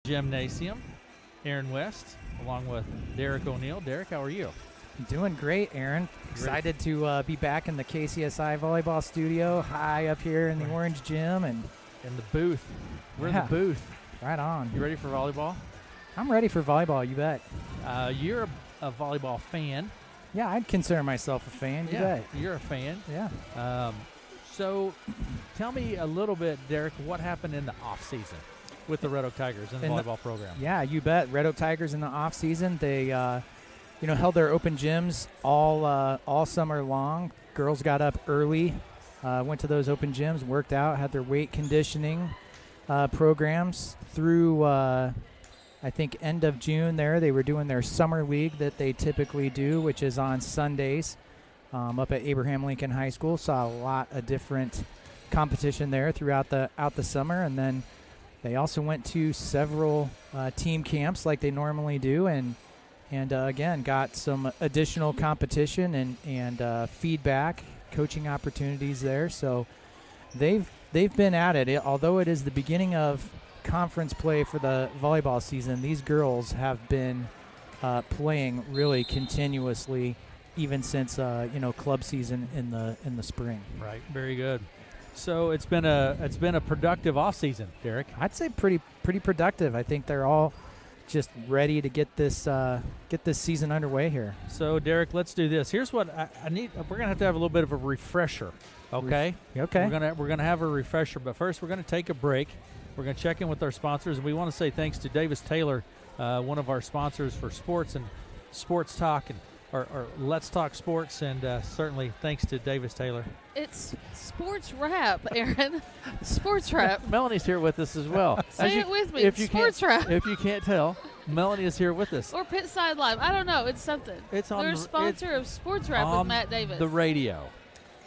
Gymnasium. Aaron West, along with Derek O'Neill. Derek, how are you? Doing great, Aaron. Excited to be back in the KCSI volleyball studio, high up here in the Orange Gym. And in the booth. We're in the booth. Right on. You ready for volleyball? I'm ready for volleyball, you bet. You're a volleyball fan. Yeah, I'd consider myself a fan, you bet. You're a fan. Yeah. So tell me a little bit, Derek, what happened in the off-season with the Red Oak Tigers in the volleyball program? Yeah, you bet. Red Oak Tigers in the off-season, they held their open gyms all summer long. Girls got up early, went to those open gyms, worked out, had their weight conditioning programs through, I think, end of June there. They were doing their summer league that they typically do, which is on Sundays up at Abraham Lincoln High School. Saw a lot of different competition there throughout the summer. And then they also went to several team camps like they normally do, and again, got some additional competition and feedback, coaching opportunities there. So they've been at it. Although it is the beginning of conference play for the volleyball season, these girls have been playing really continuously, even since club season in the spring. Right. Very good. So it's been a productive off season, Derek. I'd say pretty productive. I think they're all just ready to get this season underway here. So, Derek, let's do this. Here's what I need. We're going to have a little bit of a refresher, okay? Okay. We're gonna have a refresher, but first we're going to take a break. We're going to check in with our sponsors, and we want to say thanks to Davis Taylor, one of our sponsors for sports and sports talk or Let's Talk Sports, and certainly thanks to Davis Taylor. It's sports rap, Aaron. Sports rap. Melonie's here with us as well. Say it with me. Sports rap. If you can't tell, Melanie is here with us. Or Pit Side Live. I don't know. It's something. They're a sponsor of sports rap with Matt Davis. The radio.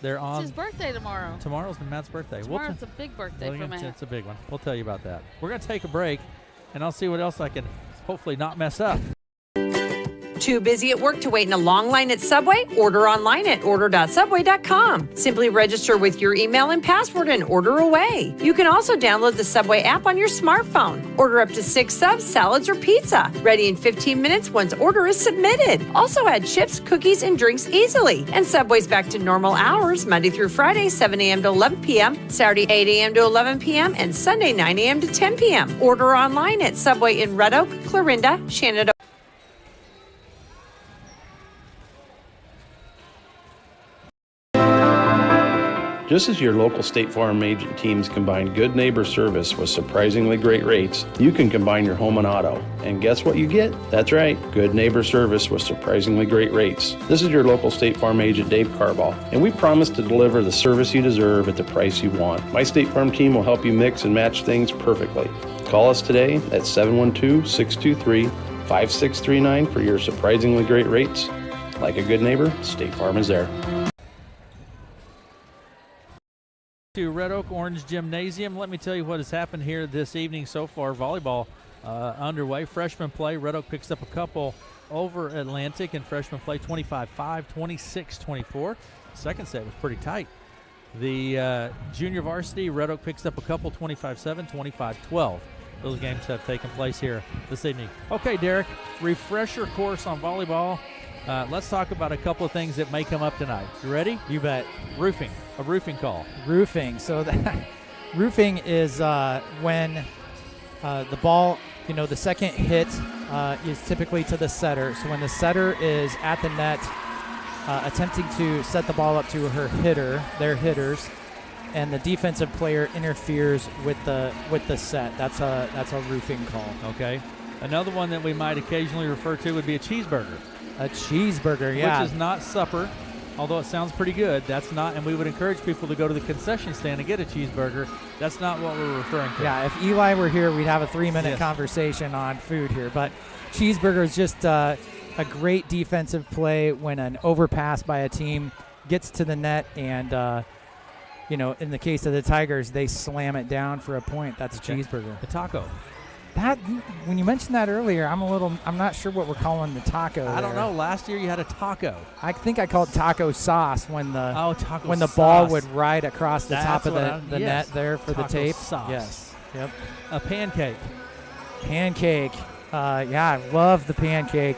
They're on. It's his birthday tomorrow. Tomorrow's Matt's birthday. Tomorrow's a big birthday for Matt. It's a big one. We'll tell you about that. We're going to take a break, and I'll see what else I can hopefully not mess up. Too busy at work to wait in a long line at Subway? Order online at order.subway.com. Simply register with your email and password and order away. You can also download the Subway app on your smartphone. Order up to 6 subs, salads, or pizza. Ready in 15 minutes once order is submitted. Also add chips, cookies, and drinks easily. And Subway's back to normal hours, Monday through Friday, 7 a.m. to 11 p.m., Saturday, 8 a.m. to 11 p.m., and Sunday, 9 a.m. to 10 p.m. Order online at Subway in Red Oak, Clarinda, Shenandoah. Just as your local State Farm agent teams combine good neighbor service with surprisingly great rates, you can combine your home and auto. And guess what you get? That's right, good neighbor service with surprisingly great rates. This is your local State Farm agent, Dave Carball, and we promise to deliver the service you deserve at the price you want. My State Farm team will help you mix and match things perfectly. Call us today at 712-623-5639 for your surprisingly great rates. Like a good neighbor, State Farm is there. To Red Oak Orange Gymnasium. Let me tell you what has happened here this evening so far. Volleyball underway. Freshman play. Red Oak picks up a couple over Atlantic in freshman play, 25-5, 26-24. Second set was pretty tight. The junior varsity, Red Oak picks up a couple, 25-7, 25-12. Those games have taken place here this evening. Okay, Derek, refresher course on volleyball. Let's talk about a couple of things that may come up tonight. You ready? You bet. Roofing. A roofing call. Roofing. So roofing is when the ball, the second hit is typically to the setter. So when the setter is at the net attempting to set the ball up to their hitters, and the defensive player interferes with the set. That's a roofing call. Okay. Another one that we might occasionally refer to would be a cheeseburger. A cheeseburger, yeah. Which is not supper, although it sounds pretty good. That's not, and we would encourage people to go to the concession stand and get a cheeseburger. That's not what we're referring to. Yeah, if Eli were here, we'd have a 3-minute conversation on food here. But cheeseburger is just a great defensive play when an overpass by a team gets to the net and, in the case of the Tigers, they slam it down for a point. That's a cheeseburger. A taco. That, when you mentioned that earlier, I'm not sure what we're calling the taco. I don't know. Last year you had a taco. I think I called taco sauce when the sauce. Ball would ride across the top of the net there for the tape. Sauce. Yes. Yep. A pancake. Pancake. Yeah, I love the pancake.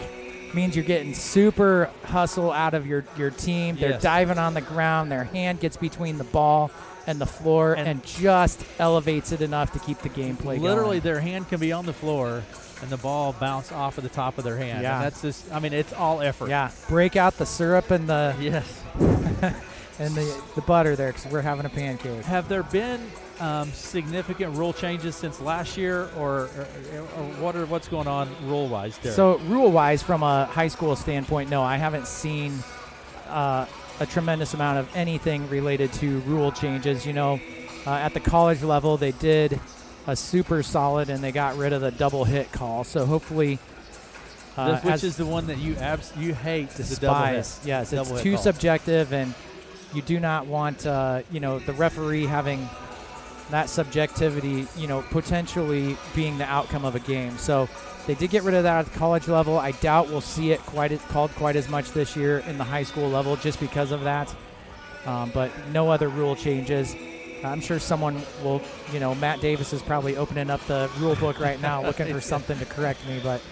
Means you're getting super hustle out of your team. They're diving on the ground. Their hand gets between the ball and the floor and just elevates it enough to keep the gameplay literally going. Their hand can be on the floor and the ball bounce off of the top of their hand. Yeah. And that's just, I mean, it's all effort. Yeah, break out the syrup and the and the butter there because we're having a pancake. Have there been significant rule changes since last year, or what's going on rule-wise there? So rule-wise, from a high school standpoint, no, I haven't seen a tremendous amount of anything related to rule changes. At the college level, they did a super solid, and they got rid of the double hit call. So hopefully, which is the one that you hate, despise. The double hit. Yes, double it's hit too call. subjective, and you do not want the referee having that subjectivity, potentially being the outcome of a game. So they did get rid of that at the college level. I doubt we'll see it called quite as much this year in the high school level just because of that. But no other rule changes. I'm sure someone will, Matt Davis is probably opening up the rule book right now looking for something to correct me, but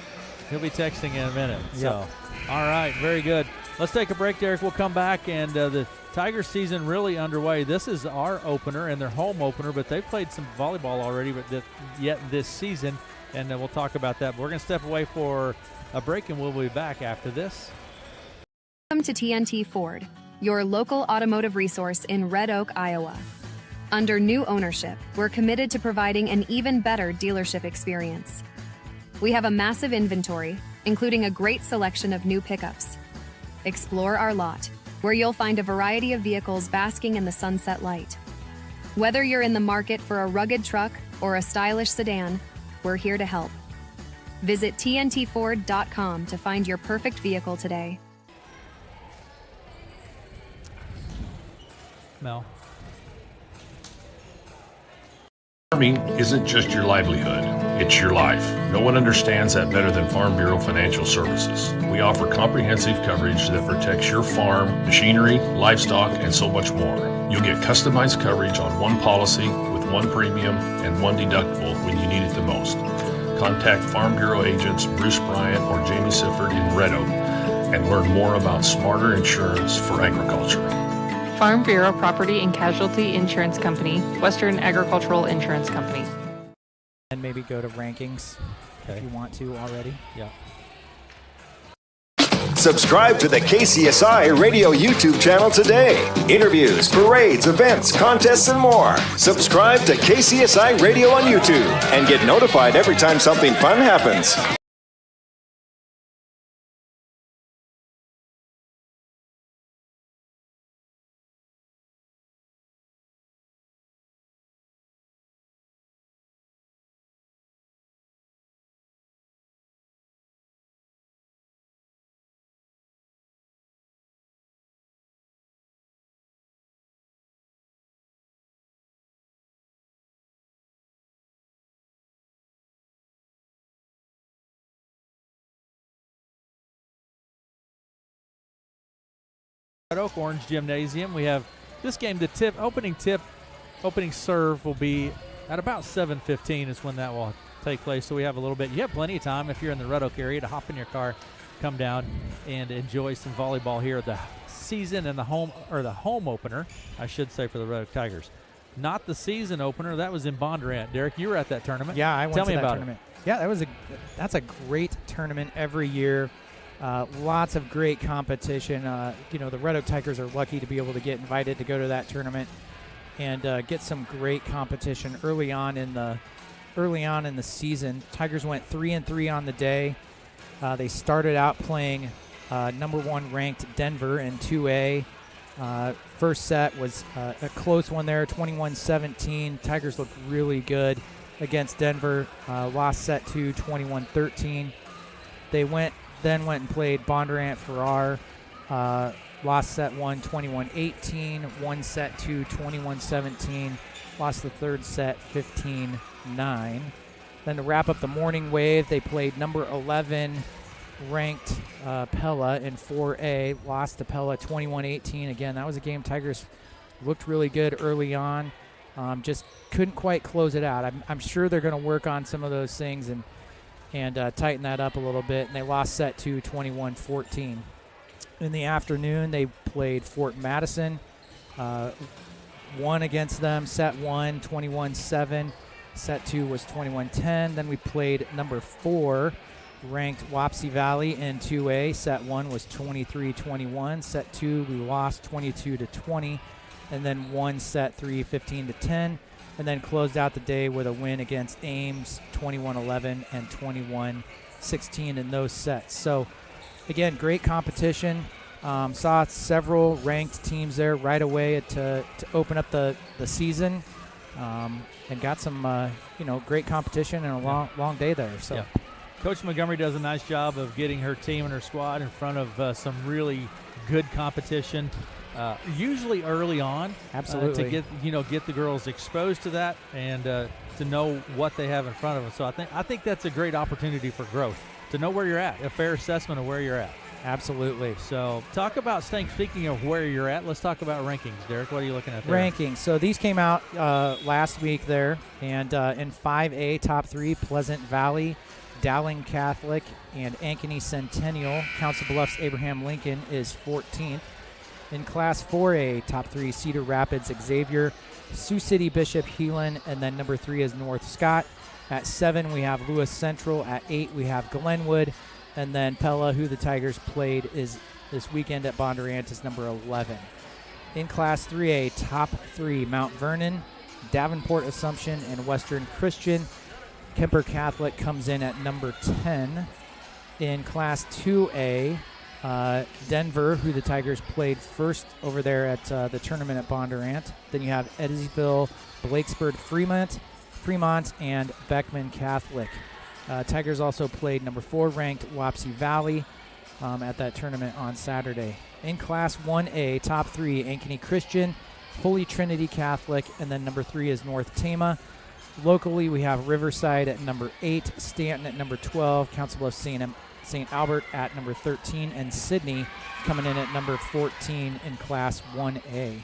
he'll be texting in a minute. Yep. So, all right, very good. Let's take a break, Derek. We'll come back, and the Tigers season really underway. This is our opener and their home opener, but they've played some volleyball already, but yet this season, and we'll talk about that. But we're going to step away for a break, and we'll be back after this. Welcome to TNT Ford, your local automotive resource in Red Oak, Iowa. Under new ownership, we're committed to providing an even better dealership experience. We have a massive inventory, including a great selection of new pickups. Explore our lot, where you'll find a variety of vehicles basking in the sunset light. Whether you're in the market for a rugged truck or a stylish sedan, we're here to help. Visit TNTFord.com to find your perfect vehicle today. Mel. Farming isn't just your livelihood, it's your life. No one understands that better than Farm Bureau Financial Services. We offer comprehensive coverage that protects your farm, machinery, livestock, and so much more. You'll get customized coverage on one policy with one premium and one deductible when you need it the most. Contact Farm Bureau agents Bruce Bryant or Jamie Sifford in Red Oak and learn more about smarter insurance for agriculture. Farm Bureau Property and Casualty Insurance Company, Western Agricultural Insurance Company. And maybe go to rankings if you want to already. Yeah. Subscribe to the KCSI Radio YouTube channel today. Interviews, parades, events, contests, and more. Subscribe to KCSI Radio on YouTube and get notified every time something fun happens. Red Oak Orange Gymnasium. We have this game, the opening serve will be at about 7:15 is when that will take place. So we have a little bit. You have plenty of time if you're in the Red Oak area to hop in your car, come down and enjoy some volleyball here at the season and the home opener, I should say, for the Red Oak Tigers. Not the season opener. That was in Bondurant. Derek, you were at that tournament. Yeah, I went Tell to me that about tournament. Yeah, that's a great tournament every year. Lots of great competition. The Red Oak Tigers are lucky to be able to get invited to go to that tournament and get some great competition early on in the season. Tigers went 3-3 on the day. They started out playing number 1 ranked Denver in 2A. First set was a close one there, 21-17. Tigers looked really good against Denver. Lost set 2, 21-13. They went and played Bondurant Farrar. Lost set 1, 21-18. Won set 2, 21-17. Lost the third set, 15-9. Then to wrap up the morning wave, they played number 11 ranked Pella in 4A. Lost to Pella 21-18. Again, that was a game Tigers looked really good early on. Just couldn't quite close it out. I'm sure they're going to work on some of those things and and tighten that up a little bit. And they lost set 2, 21-14. In the afternoon, they played Fort Madison, won against them. Set 1, 21-7. Set 2 was 21-10. Then we played number 4, ranked Wapsie Valley in 2A. Set 1 was 23-21. Set 2, we lost 22-20. And then won set 3, 15-10. And then closed out the day with a win against Ames, 21-11 and 21-16 in those sets. So, again, great competition. Saw several ranked teams there right away to open up the season, and got some great competition and a long day there. So, yeah. Coach Montgomery does a nice job of getting her team and her squad in front of some really good competition. Usually early on, absolutely, to get the girls exposed to that and to know what they have in front of them. So I think that's a great opportunity for growth, to know where you're at, a fair assessment of where you're at. Absolutely. So speaking of where you're at, let's talk about rankings. Derek, what are you looking at there? Rankings. So these came out last week there, and in 5A, top 3, Pleasant Valley, Dowling Catholic, and Ankeny Centennial. Council Bluffs Abraham Lincoln is 14th. In Class 4A, top 3, Cedar Rapids Xavier, Sioux City Bishop Heelan, and then number 3 is North Scott. At 7, we have Lewis Central. At 8, we have Glenwood. And then Pella, who the Tigers played is this weekend at Bondurant, is number 11. In Class 3A, top 3, Mount Vernon, Davenport Assumption, and Western Christian. Kemper Catholic comes in at number 10. In Class 2A, Denver, who the Tigers played first over there at the tournament at Bondurant. Then you have Eddyville, Blakesburg, Fremont, and Beckman Catholic. Tigers also played number 4 ranked Wapsie Valley at that tournament on Saturday. In Class 1A, top 3, Ankeny Christian, Holy Trinity Catholic, and then number 3 is North Tama. Locally, we have Riverside at number 8, Stanton at number 12, Council Bluffs St. Albert at number 13, and Sydney coming in at number 14 in Class 1A.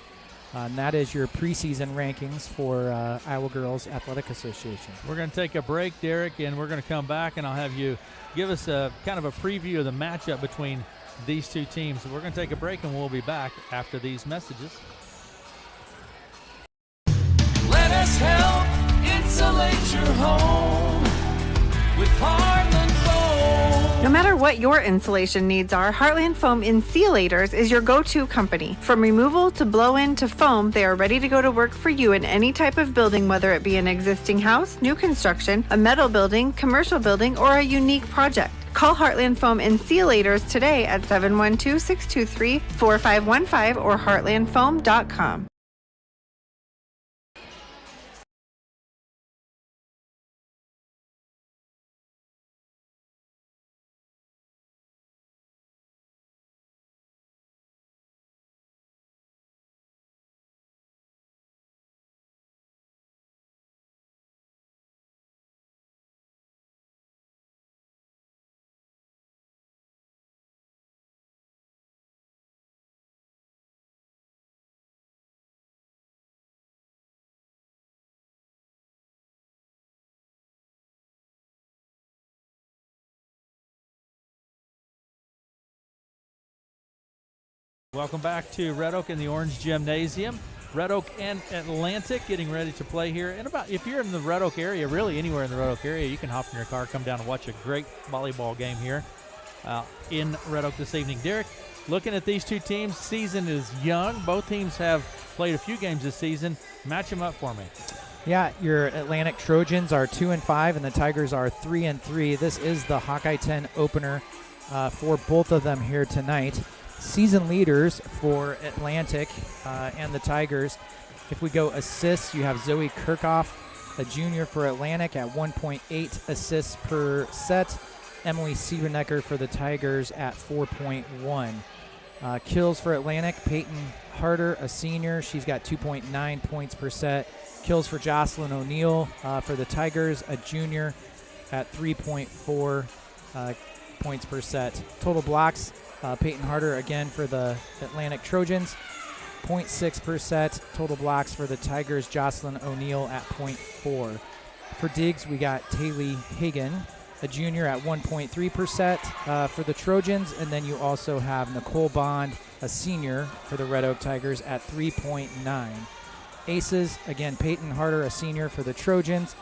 And that is your preseason rankings for Iowa Girls Athletic Association. We're going to take a break, Derek, and we're going to come back, and I'll have you give us a kind of a preview of the matchup between these two teams. So we're going to take a break, and we'll be back after these messages. Let us help insulate your home with Heartland Foam. No matter what your insulation needs are, Heartland Foam Insulators is your go-to company. From removal to blow-in to foam, they are ready to go to work for you in any type of building, whether it be an existing house, new construction, a metal building, commercial building, or a unique project. Call Heartland Foam Insulators today at 712-623-4515 or heartlandfoam.com. Welcome back to Red Oak in the Orange Gymnasium. Red Oak and Atlantic getting ready to play here. And if you're in the Red Oak area, really anywhere in the Red Oak area, you can hop in your car, come down and watch a great volleyball game here in Red Oak this evening. Derek, looking at these two teams, season is young. Both teams have played a few games this season. Match them up for me. Yeah, your Atlantic Trojans are 2-5, and the Tigers are 3-3. This is the Hawkeye 10 opener for both of them here tonight. Season leaders for Atlantic and the Tigers. If we go assists, you have Zoe Kirchhoff, a junior for Atlantic at 1.8 assists per set. Emily Siebernecker for the Tigers at 4.1. Kills for Atlantic, Peyton Harder, a senior. She's got 2.9 points per set. Kills for Jocelyn O'Neill for the Tigers, a junior at 3.4 points per set. Total blocks, Peyton Harder again for the Atlantic Trojans, 0.6 per set. Total blocks for the Tigers, Jocelyn O'Neill at 0.4. For digs, we got Taylor Hagan a junior, at 1.3% for the Trojans. And then you also have Nicole Bond, a senior for the Red Oak Tigers, at 3.9. Aces, again, Peyton Harder, a senior for the Trojans,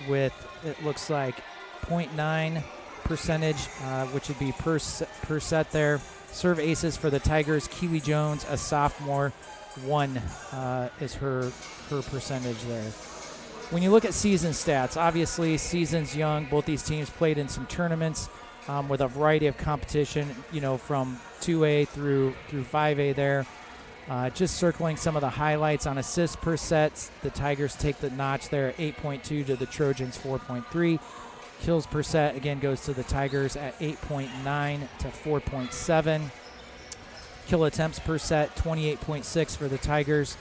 with, it looks like, 0.9 percentage, which would be per set there. Serve aces for the Tigers, Keely Jones, a sophomore, 1 is her percentage there. When you look at season stats, obviously season's young. Both these teams played in some tournaments with a variety of competition, from 2A through 5A there. Just circling some of the highlights on assists per sets. The Tigers take the notch there at 8.2 to the Trojans 4.3. Kills per set, again, goes to the Tigers at 8.9 to 4.7. Kill attempts per set, 28.6 for the Tigers,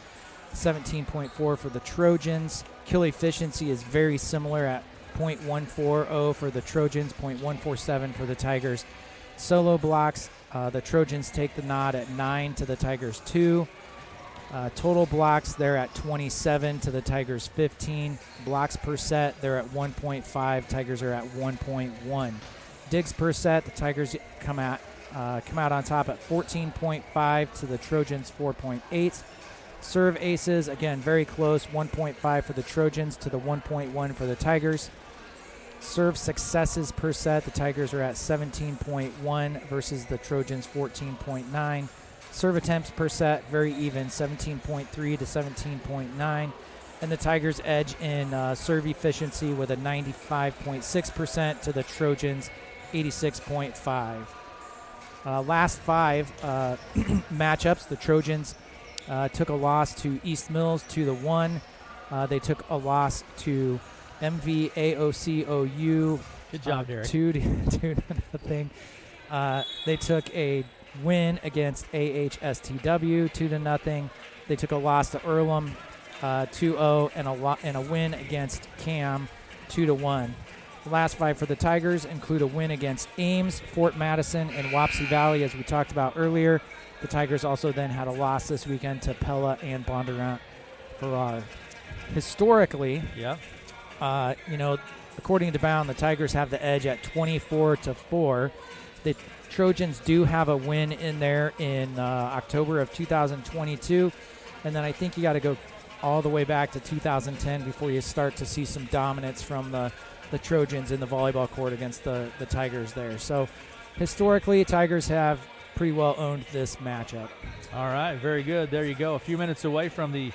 17.4 for the Trojans. Kill efficiency is very similar at 0.140 for the Trojans, 0.147 for the Tigers. Solo blocks, the Trojans take the nod at 9 to the Tigers 2. Total blocks, they're at 27 to the Tigers 15. Blocks per set, they're at 1.5. Tigers are at 1.1. Digs per set, the Tigers come out on top at 14.5 to the Trojans 4.8. Serve aces, again, very close, 1.5 for the Trojans to the 1.1 for the Tigers. Serve successes per set, the Tigers are at 17.1 versus the Trojans 14.9. Serve attempts per set, very even, 17.3 to 17.9. And the Tigers edge in serve efficiency with a 95.6% to the Trojans 86.5. Last 5 matchups, the Trojans took a loss to East Mills 2-1. They took a loss to MVAOCOU. Good job, Derek. 2-0. They took a win against AHSTW 2-0. They took a loss to Earlham 2-0 and a win against Cam 2-1. The last 5 for the Tigers include a win against Ames, Fort Madison, and Wapsie Valley, as we talked about earlier. The Tigers also then had a loss this weekend to Pella and Bondurant Farrar. Historically, according to Bound, the Tigers have the edge at 24-4. The Trojans do have a win in there in October of 2022, and then I think you got to go all the way back to 2010 before you start to see some dominance from the Trojans in the volleyball court against the Tigers there. So historically, Tigers have pretty well owned this matchup. All right, very good. There you go. A few minutes away from the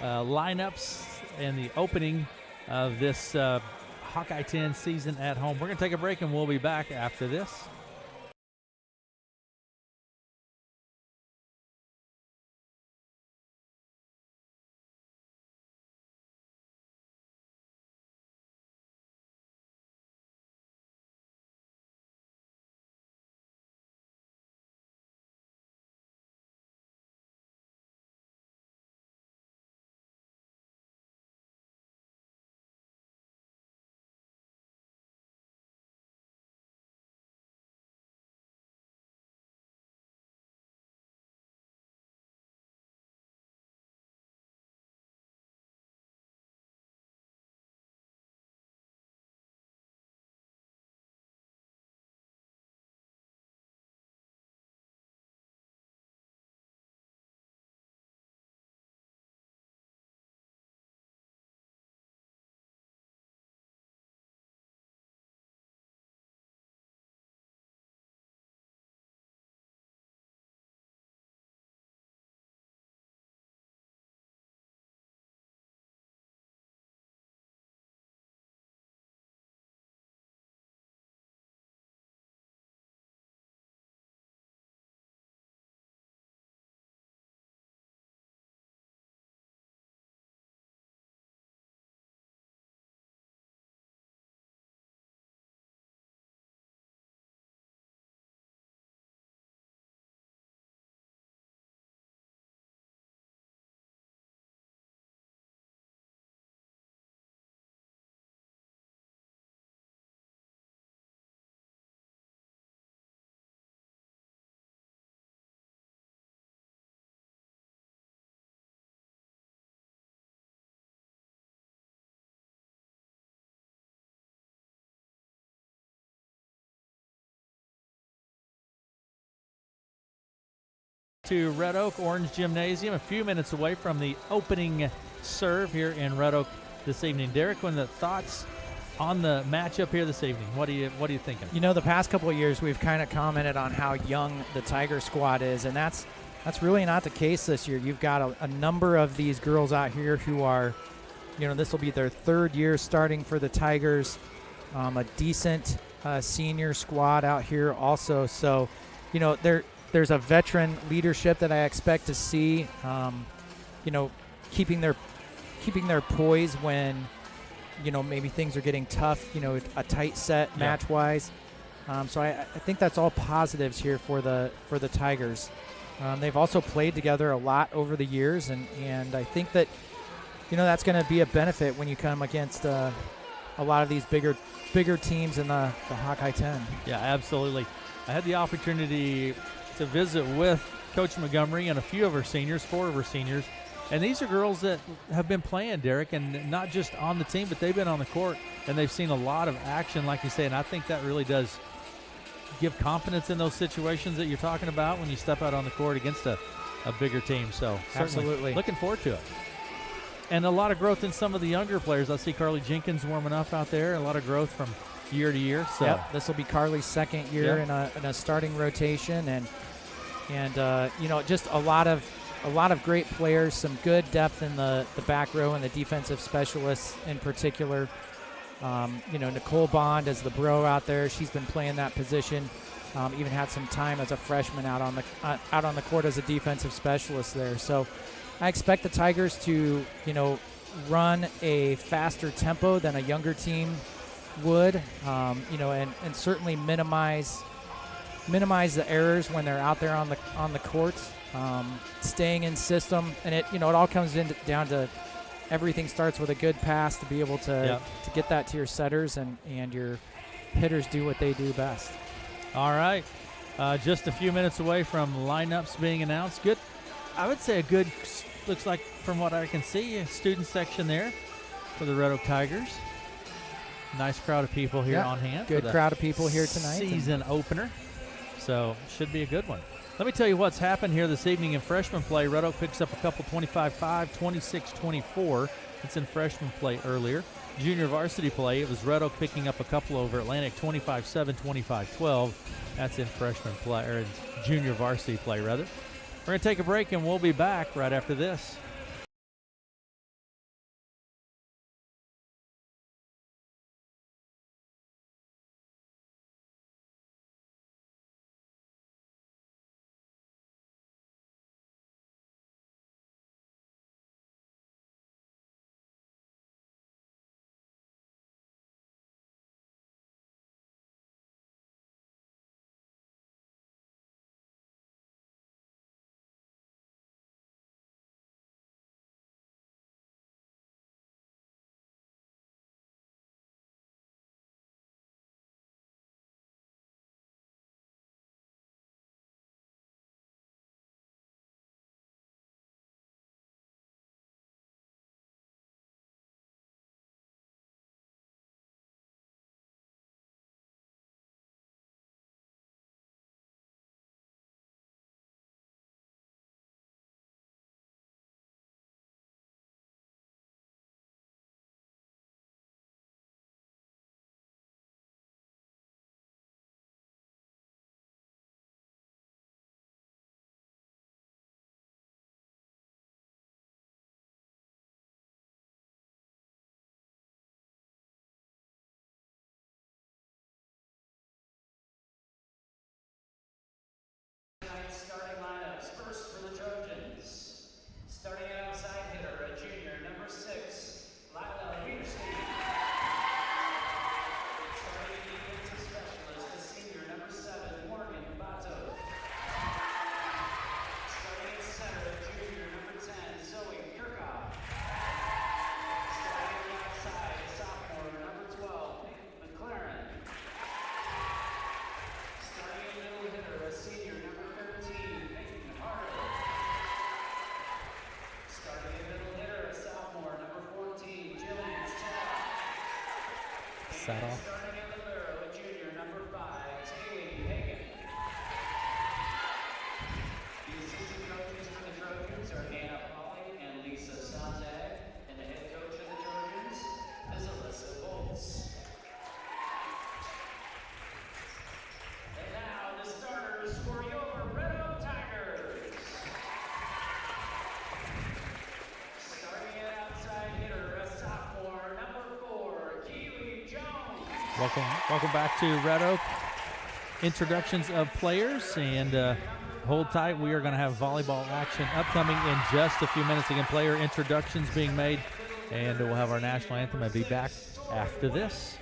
lineups and the opening of this Hawkeye 10 season at home. We're going to take a break, and we'll be back after this. to Red Oak Orange Gymnasium, a few minutes away from the opening serve here in Red Oak this evening. Derek, when the thoughts on the matchup here this evening, what are you thinking? You know, the past couple of years we've kind of commented on how young the Tiger squad is, and that's really not the case this year. You've got a number of these girls out here who are, you know, this will be their third year starting for the Tigers. A decent senior squad out here also. So, you know, there's a veteran leadership that I expect to see, you know, keeping their poise when, you know, maybe things are getting tough, you know, a tight set match-wise. So I think that's all positives here for the Tigers. They've also played together a lot over the years, and I think that, you know, that's going to be a benefit when you come against a lot of these bigger teams in the Hawkeye 10. Yeah, absolutely. I had the opportunity to visit with Coach Montgomery and a few of her seniors, 4 of her seniors. And these are girls that have been playing, Derek, and not just on the team, but they've been on the court, and they've seen a lot of action, like you say, and I think that really does give confidence in those situations that you're talking about when you step out on the court against a bigger team. So absolutely looking forward to it. And a lot of growth in some of the younger players. I see Carly Jenkins warming up out there, a lot of growth from year to year. So yep, this will be Carly's second year in a starting rotation, and you know, just a lot of great players, some good depth in the back row and the defensive specialists in particular. You know, Nicole Bond as the bro out there, she's been playing that position. Even had some time as a freshman out on the court as a defensive specialist there. So I expect the Tigers to, you know, run a faster tempo than a younger team would. You know, and certainly minimize the errors when they're out there on the court. Staying in system, and it all comes down to everything starts with a good pass to be able to get that to your setters, and your hitters do what they do best. All right, just a few minutes away from lineups being announced. Good, I would say a good, looks like from what I can see, a student section there for the Red Oak Tigers. Nice crowd of people here on hand. Good crowd of people here tonight. Season opener, so should be a good one. Let me tell you what's happened here this evening in freshman play. Red Oak picks up a couple 25-5, 26-24. It's in freshman play earlier. Junior varsity play, it was Red Oak picking up a couple over Atlantic, 25-7, 25-12. That's in freshman play, or in junior varsity play, rather. We're going to take a break, and we'll be back right after this. Starting lineups. First for the Trojans. Starting at outside hitter, a junior, number 6, Lila Wienerstein. Starting defensive specialist, a senior, number 7, Morgan Bato. Starting at center, a junior, number 10, Zoe Kirchhoff. Starting at the outside, a sophomore, number 12, McLaren. Starting at middle hitter, a senior, number 13, Peyton Harder. Starting at middle hitter, a sophomore, number 14, Jillian Stott. Set off. Starting at libero, a junior, number 5, Taylor Hagan. The assistant Welcome back to Red Oak. Introductions of players, and hold tight. We are going to have volleyball action upcoming in just a few minutes. Again, player introductions being made, and we'll have our national anthem. I'll be back after this.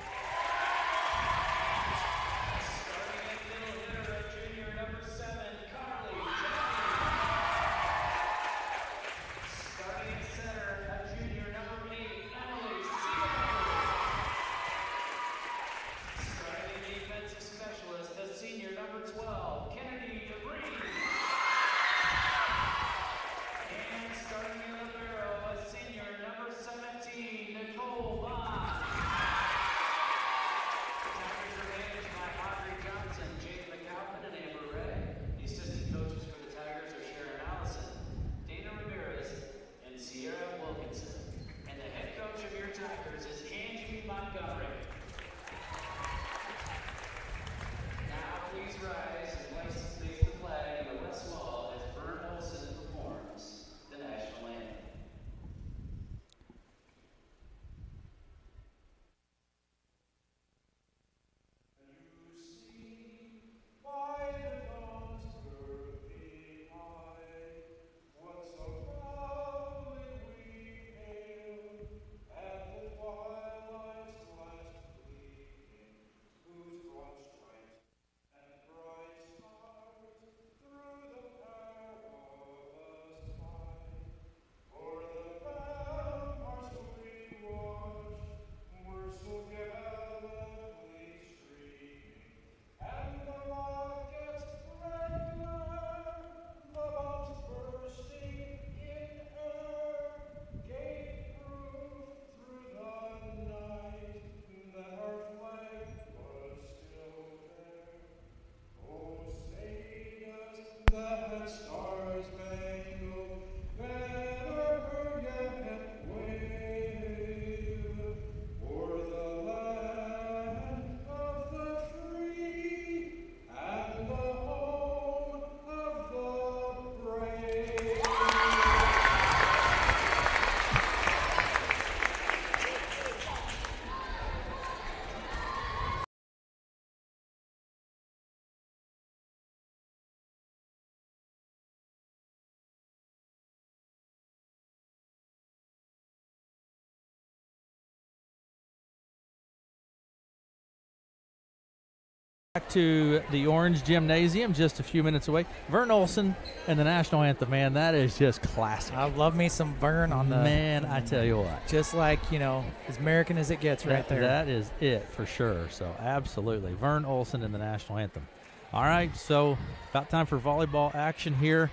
Back to the Orange Gymnasium, just a few minutes away. Vern Olson and the national anthem, man, that is just classic. I love me some Vern on the... Man, I tell you what. Just like, as American as it gets right there. That is it for sure. So, absolutely. Vern Olson and the national anthem. All right, so about time for volleyball action here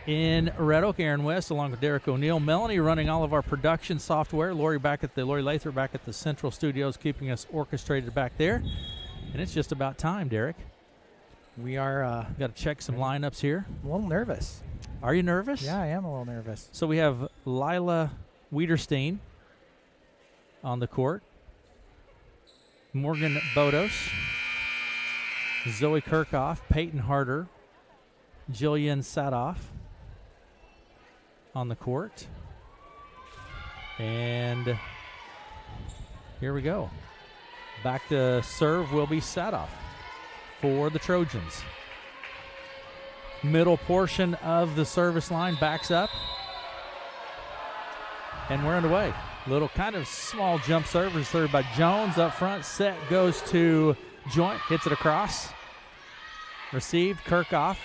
in Red Oak. Aaron West along with Derek O'Neill. Melanie running all of our production software. Lori Lathrop back at the Central Studios, keeping us orchestrated back there. And it's just about time, Derek. We are... got to check some lineups here. A little nervous. Are you nervous? Yeah, I am a little nervous. So we have Lila Wiederstein on the court. Morgan Bodos. Zoe Kirchhoff. Peyton Harder. Jillian Sadoff on the court. And here we go. Back to serve will be Sadoff for the Trojans. Middle portion of the service line backs up. And we're underway. Little kind of small jump serve is served by Jones up front. Set goes to Joint, hits it across. Received, Kirchhoff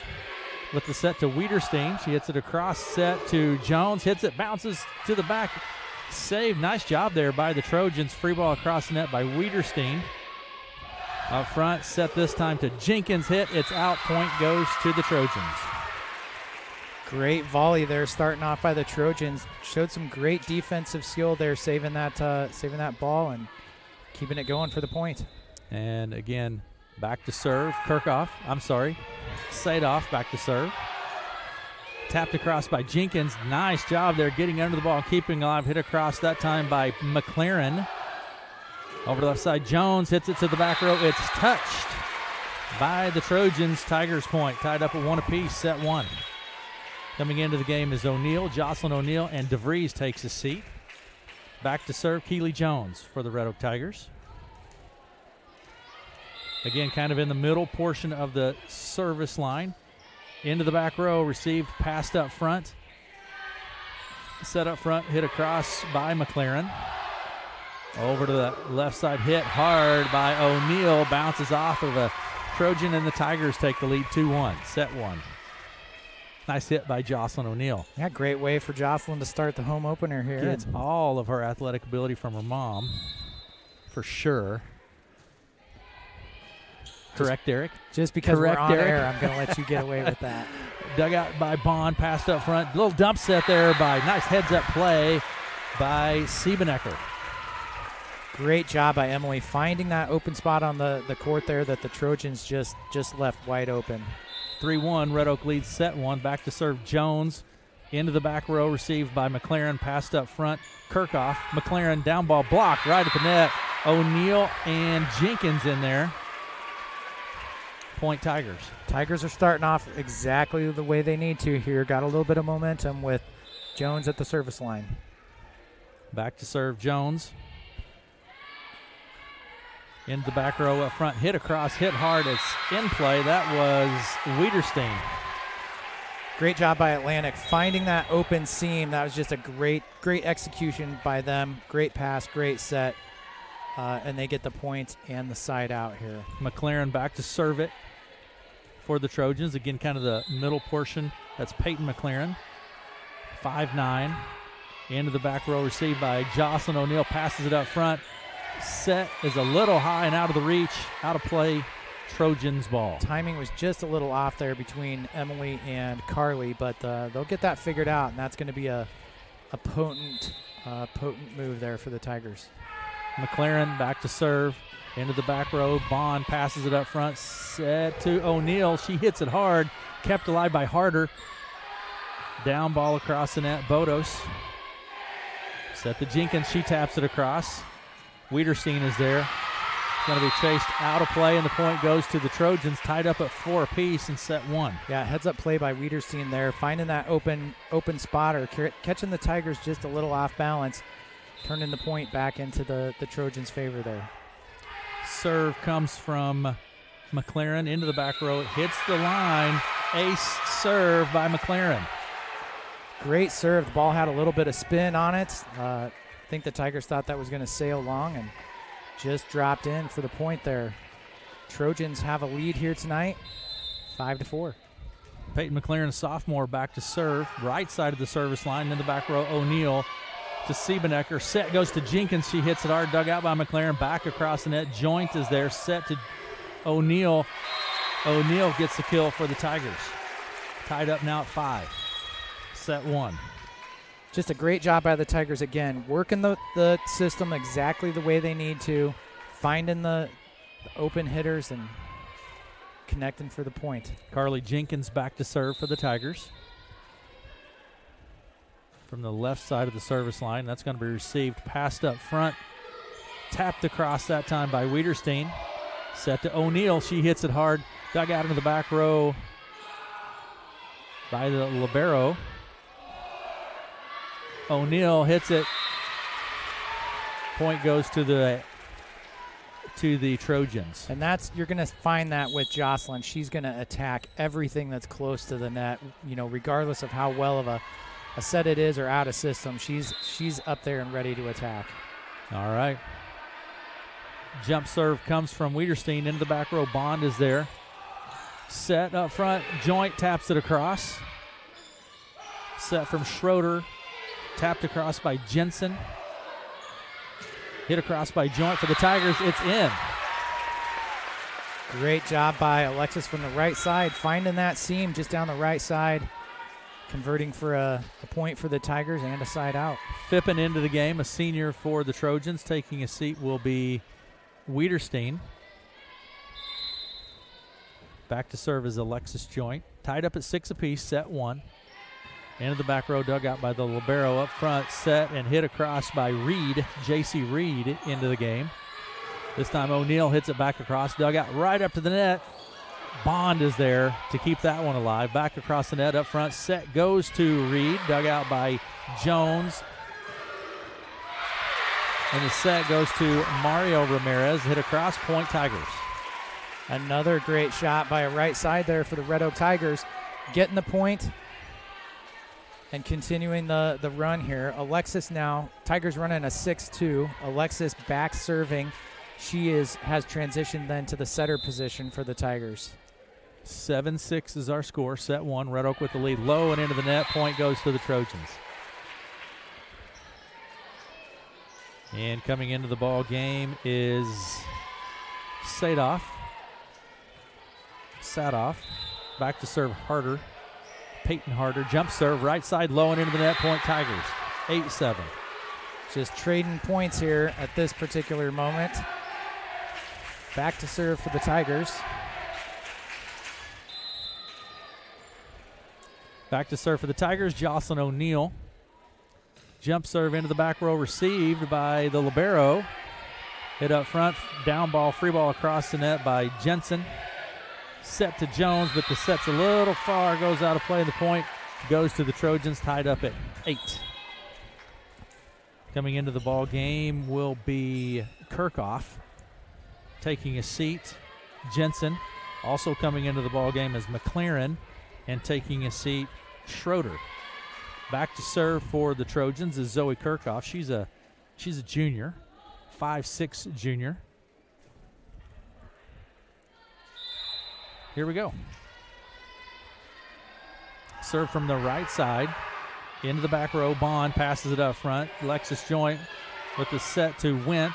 with the set to Wiederstein. She hits it across, set to Jones, hits it, bounces to the back. Save, nice job there by the Trojans. Free ball across the net by Wiederstein. Up front, set this time to Jenkins, hit, it's out, point goes to the Trojans. Great volley there starting off by the Trojans. Showed some great defensive skill there, saving that ball and keeping it going for the point. And again, back to serve, Sadoff back to serve. Tapped across by Jenkins. Nice job there getting under the ball and keeping alive. Hit across that time by McLaren. Over the left side, Jones hits it to the back row. It's touched by the Trojans. Tigers point, tied up at 1 apiece, set 1. Coming into the game is O'Neill, Jocelyn O'Neill, and DeVries takes his seat. Back to serve, Keely Jones for the Red Oak Tigers. Again, kind of in the middle portion of the service line. Into the back row, received, passed up front. Set up front, hit across by McLaren. Over to the left side, hit hard by O'Neal. Bounces off of a Trojan, and the Tigers take the lead 2-1. Set one. Nice hit by Jocelyn O'Neal. Yeah, great way for Jocelyn to start the home opener here. Gets all of her athletic ability from her mom, for sure. Correct, Eric? Just because Correct, we're on Eric? air, I'm going to let you get away with that. Dug out by Bond, passed up front. Little dump set there by nice heads-up play by Siebenecker. Great job by Emily finding that open spot on the court there that the Trojans just left wide open. 3-1, Red Oak leads set one. Back to serve Jones. Into the back row, received by McLaren, passed up front. Kirchhoff, McLaren, down ball blocked right at the net. O'Neal and Jenkins in there. Point Tigers. Tigers are starting off exactly the way they need to here. Got a little bit of momentum with Jones at the service line. Back to serve Jones. Into the back row up front. Hit across, hit hard. It's in play. That was Wiederstein. Great job by Atlantic finding that open seam. That was just a great execution by them. Great pass, great set. And they get the point and the side out here. McLaren back to serve it for the Trojans. Again, kind of the middle portion. That's Peyton McLaren. 5'9". Into the back row, received by Jocelyn O'Neal. Passes it up front. Set is a little high and out of the reach. Out of play. Trojans ball. Timing was just a little off there between Emily and Carly, but they'll get that figured out, and that's going to be a potent move there for the Tigers. McLaren back to serve. Into the back row. Bond passes it up front. Set to O'Neal. She hits it hard. Kept alive by Harder. Down ball across the net. Bodos. Set to Jenkins. She taps it across. Wiederstein is there. It's going to be chased out of play, and the point goes to the Trojans, tied up at 4 apiece in set one. Yeah, heads-up play by Wiederstein there, finding that open spotter, catching the Tigers just a little off balance, turning the point back into the Trojans' favor there. Serve comes from McLaren into the back row. It hits the line. Ace serve by McLaren. Great serve. The ball had a little bit of spin on it. I think the Tigers thought that was going to sail long and just dropped in for the point there. Trojans have a lead here tonight, 5-4. Peyton McLaren, sophomore, back to serve. Right side of the service line. In the back row, O'Neal to Siebenecker. Set goes to Jenkins. She hits it hard. Dug out by McLaren. Back across the net. Joint is there. Set to O'Neal. O'Neal gets the kill for the Tigers. Tied up now at 5. Set one. Just a great job by the Tigers again, working the system exactly the way they need to, finding the open hitters and connecting for the point. Carly Jenkins back to serve for the Tigers. From the left side of the service line, that's going to be received, passed up front, tapped across that time by Wiederstein. Set to O'Neal. She hits it hard, dug out into the back row by the libero. O'Neal hits it. Point goes to the Trojans. And you're going to find that with Jocelyn. She's going to attack everything that's close to the net, regardless of how well of a set it is or out of system. She's up there and ready to attack. All right. Jump serve comes from Wiederstein into the back row. Bond is there. Set up front. Joint taps it across. Set from Schroeder. Tapped across by Jensen. Hit across by Joint for the Tigers. It's in. Great job by Alexis from the right side, finding that seam just down the right side, converting for a point for the Tigers and a side out. Fippen into the game, a senior for the Trojans. Taking a seat will be Wiederstein. Back to serve is Alexis Joint. Tied up at 6 apiece, set one. Into the back row, dug out by the libero up front, set and hit across by Reed, J.C. Reed into the game. This time O'Neal hits it back across, dug out right up to the net. Bond is there to keep that one alive. Back across the net up front, set goes to Reed, dug out by Jones. And the set goes to Mario Ramirez, hit across, point Tigers. Another great shot by a right side there for the Red Oak Tigers. Getting the point and continuing the run here. Alexis now, Tigers running a 6-2. Alexis back serving. She has transitioned then to the setter position for the Tigers. 7-6 is our score. Set one. Red Oak with the lead. Low and into the net. Point goes to the Trojans. And coming into the ball game is Sadoff. Back to serve Harder. Peyton Harder. Jump serve. Right side low and into the net. Point Tigers. 8-7. Just trading points here at this particular moment. Back to serve for the Tigers. Back to serve for the Tigers, Jocelyn O'Neill. Jump serve into the back row, received by the libero. Hit up front, down ball, free ball across the net by Jensen. Set to Jones, but the set's a little far, goes out of play. The point goes to the Trojans, tied up at 8. Coming into the ball game will be Kirchhoff. Taking a seat, Jensen. Also coming into the ball game is McLaren. And taking a seat, Schroeder. Back to serve for the Trojans is Zoe Kirchhoff. She's a junior, 5'6" junior. Here we go. Serve from the right side into the back row. Bond passes it up front. Alexis Joint with the set to Went.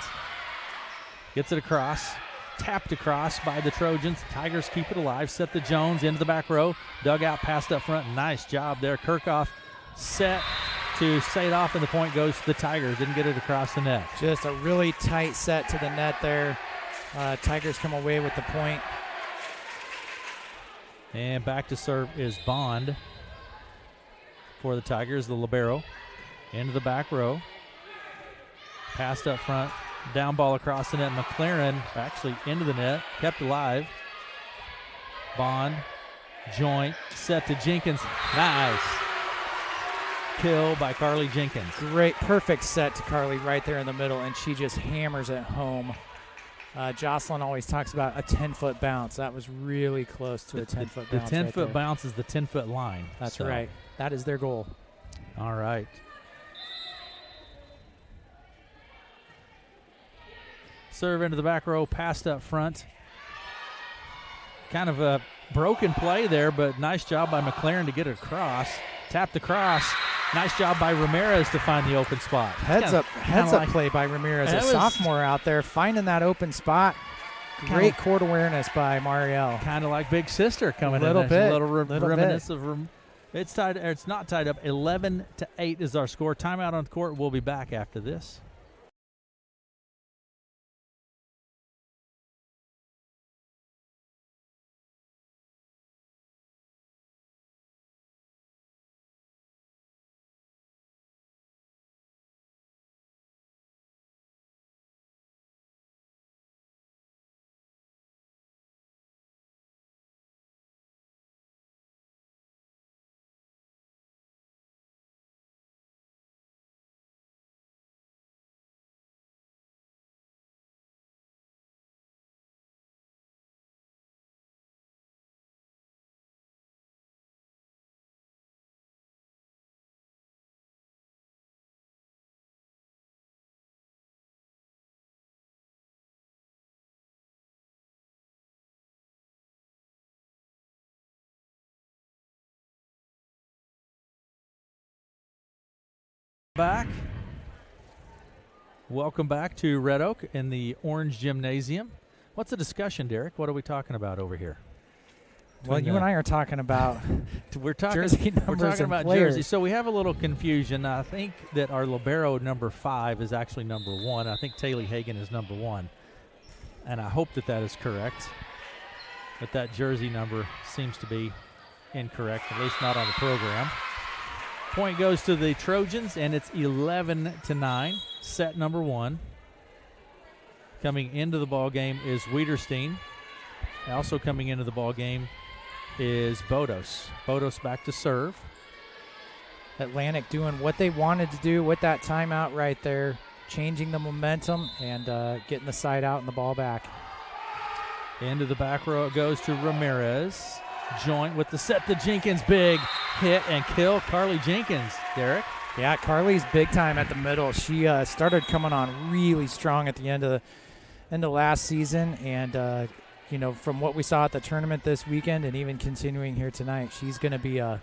Gets it across. Tapped across by the Trojans. Tigers keep it alive. Set to Jones into the back row. Dugout passed up front. Nice job there. Kirchhoff set to Sadoff, and the point goes to the Tigers. Didn't get it across the net. Just a really tight set to the net there. Tigers come away with the point. And back to serve is Bond for the Tigers, the libero. Into the back row. Passed up front. Down ball across the net. McLaren actually into the net. Kept alive. Bond. Joint. Set to Jenkins. Nice. Kill by Carly Jenkins. Great. Perfect set to Carly right there in the middle, and she just hammers it home. Jocelyn always talks about a 10-foot bounce. That was really close to a 10-foot bounce. The 10-foot bounce is the 10-foot line. That's right. That is their goal. All right. Serve into the back row, passed up front. Kind of a broken play there, but nice job by McLaren to get it across. Tapped across. Nice job by Ramirez to find the open spot. Heads up play by Ramirez, a sophomore out there finding that open spot. Great court awareness by Marielle. Kind of like big sister coming in. A little bit. Reminiscent of. It's tied. It's not tied up. 11-8 is our score. Timeout on the court. We'll be back after this. Back. Welcome back to Red Oak in the Orange Gymnasium. What's the discussion, Derek? What are we talking about over here? Well, you and I are talking about jersey numbers. We're talking about players. jersey. So we have a little confusion. I think that our libero number 5 is actually number 1. I think Taylor Hagan is number 1. And I hope that that is correct. But that jersey number seems to be incorrect, at least not on the program. Point goes to the Trojans, and it's 11-9. Set number 1. Coming into the ball game is Wiederstein. Also coming into the ball game is Bodos. Bodos back to serve. Atlantic doing what they wanted to do with that timeout right there, changing the momentum and getting the side out and the ball back. Into the back row it goes to Ramirez. Joint with the set to Jenkins. Big hit and kill. Carly Jenkins, Derek. Yeah, Carly's big time at the middle. She started coming on really strong at the end of last season, and from what we saw at the tournament this weekend, and even continuing here tonight, she's going to be a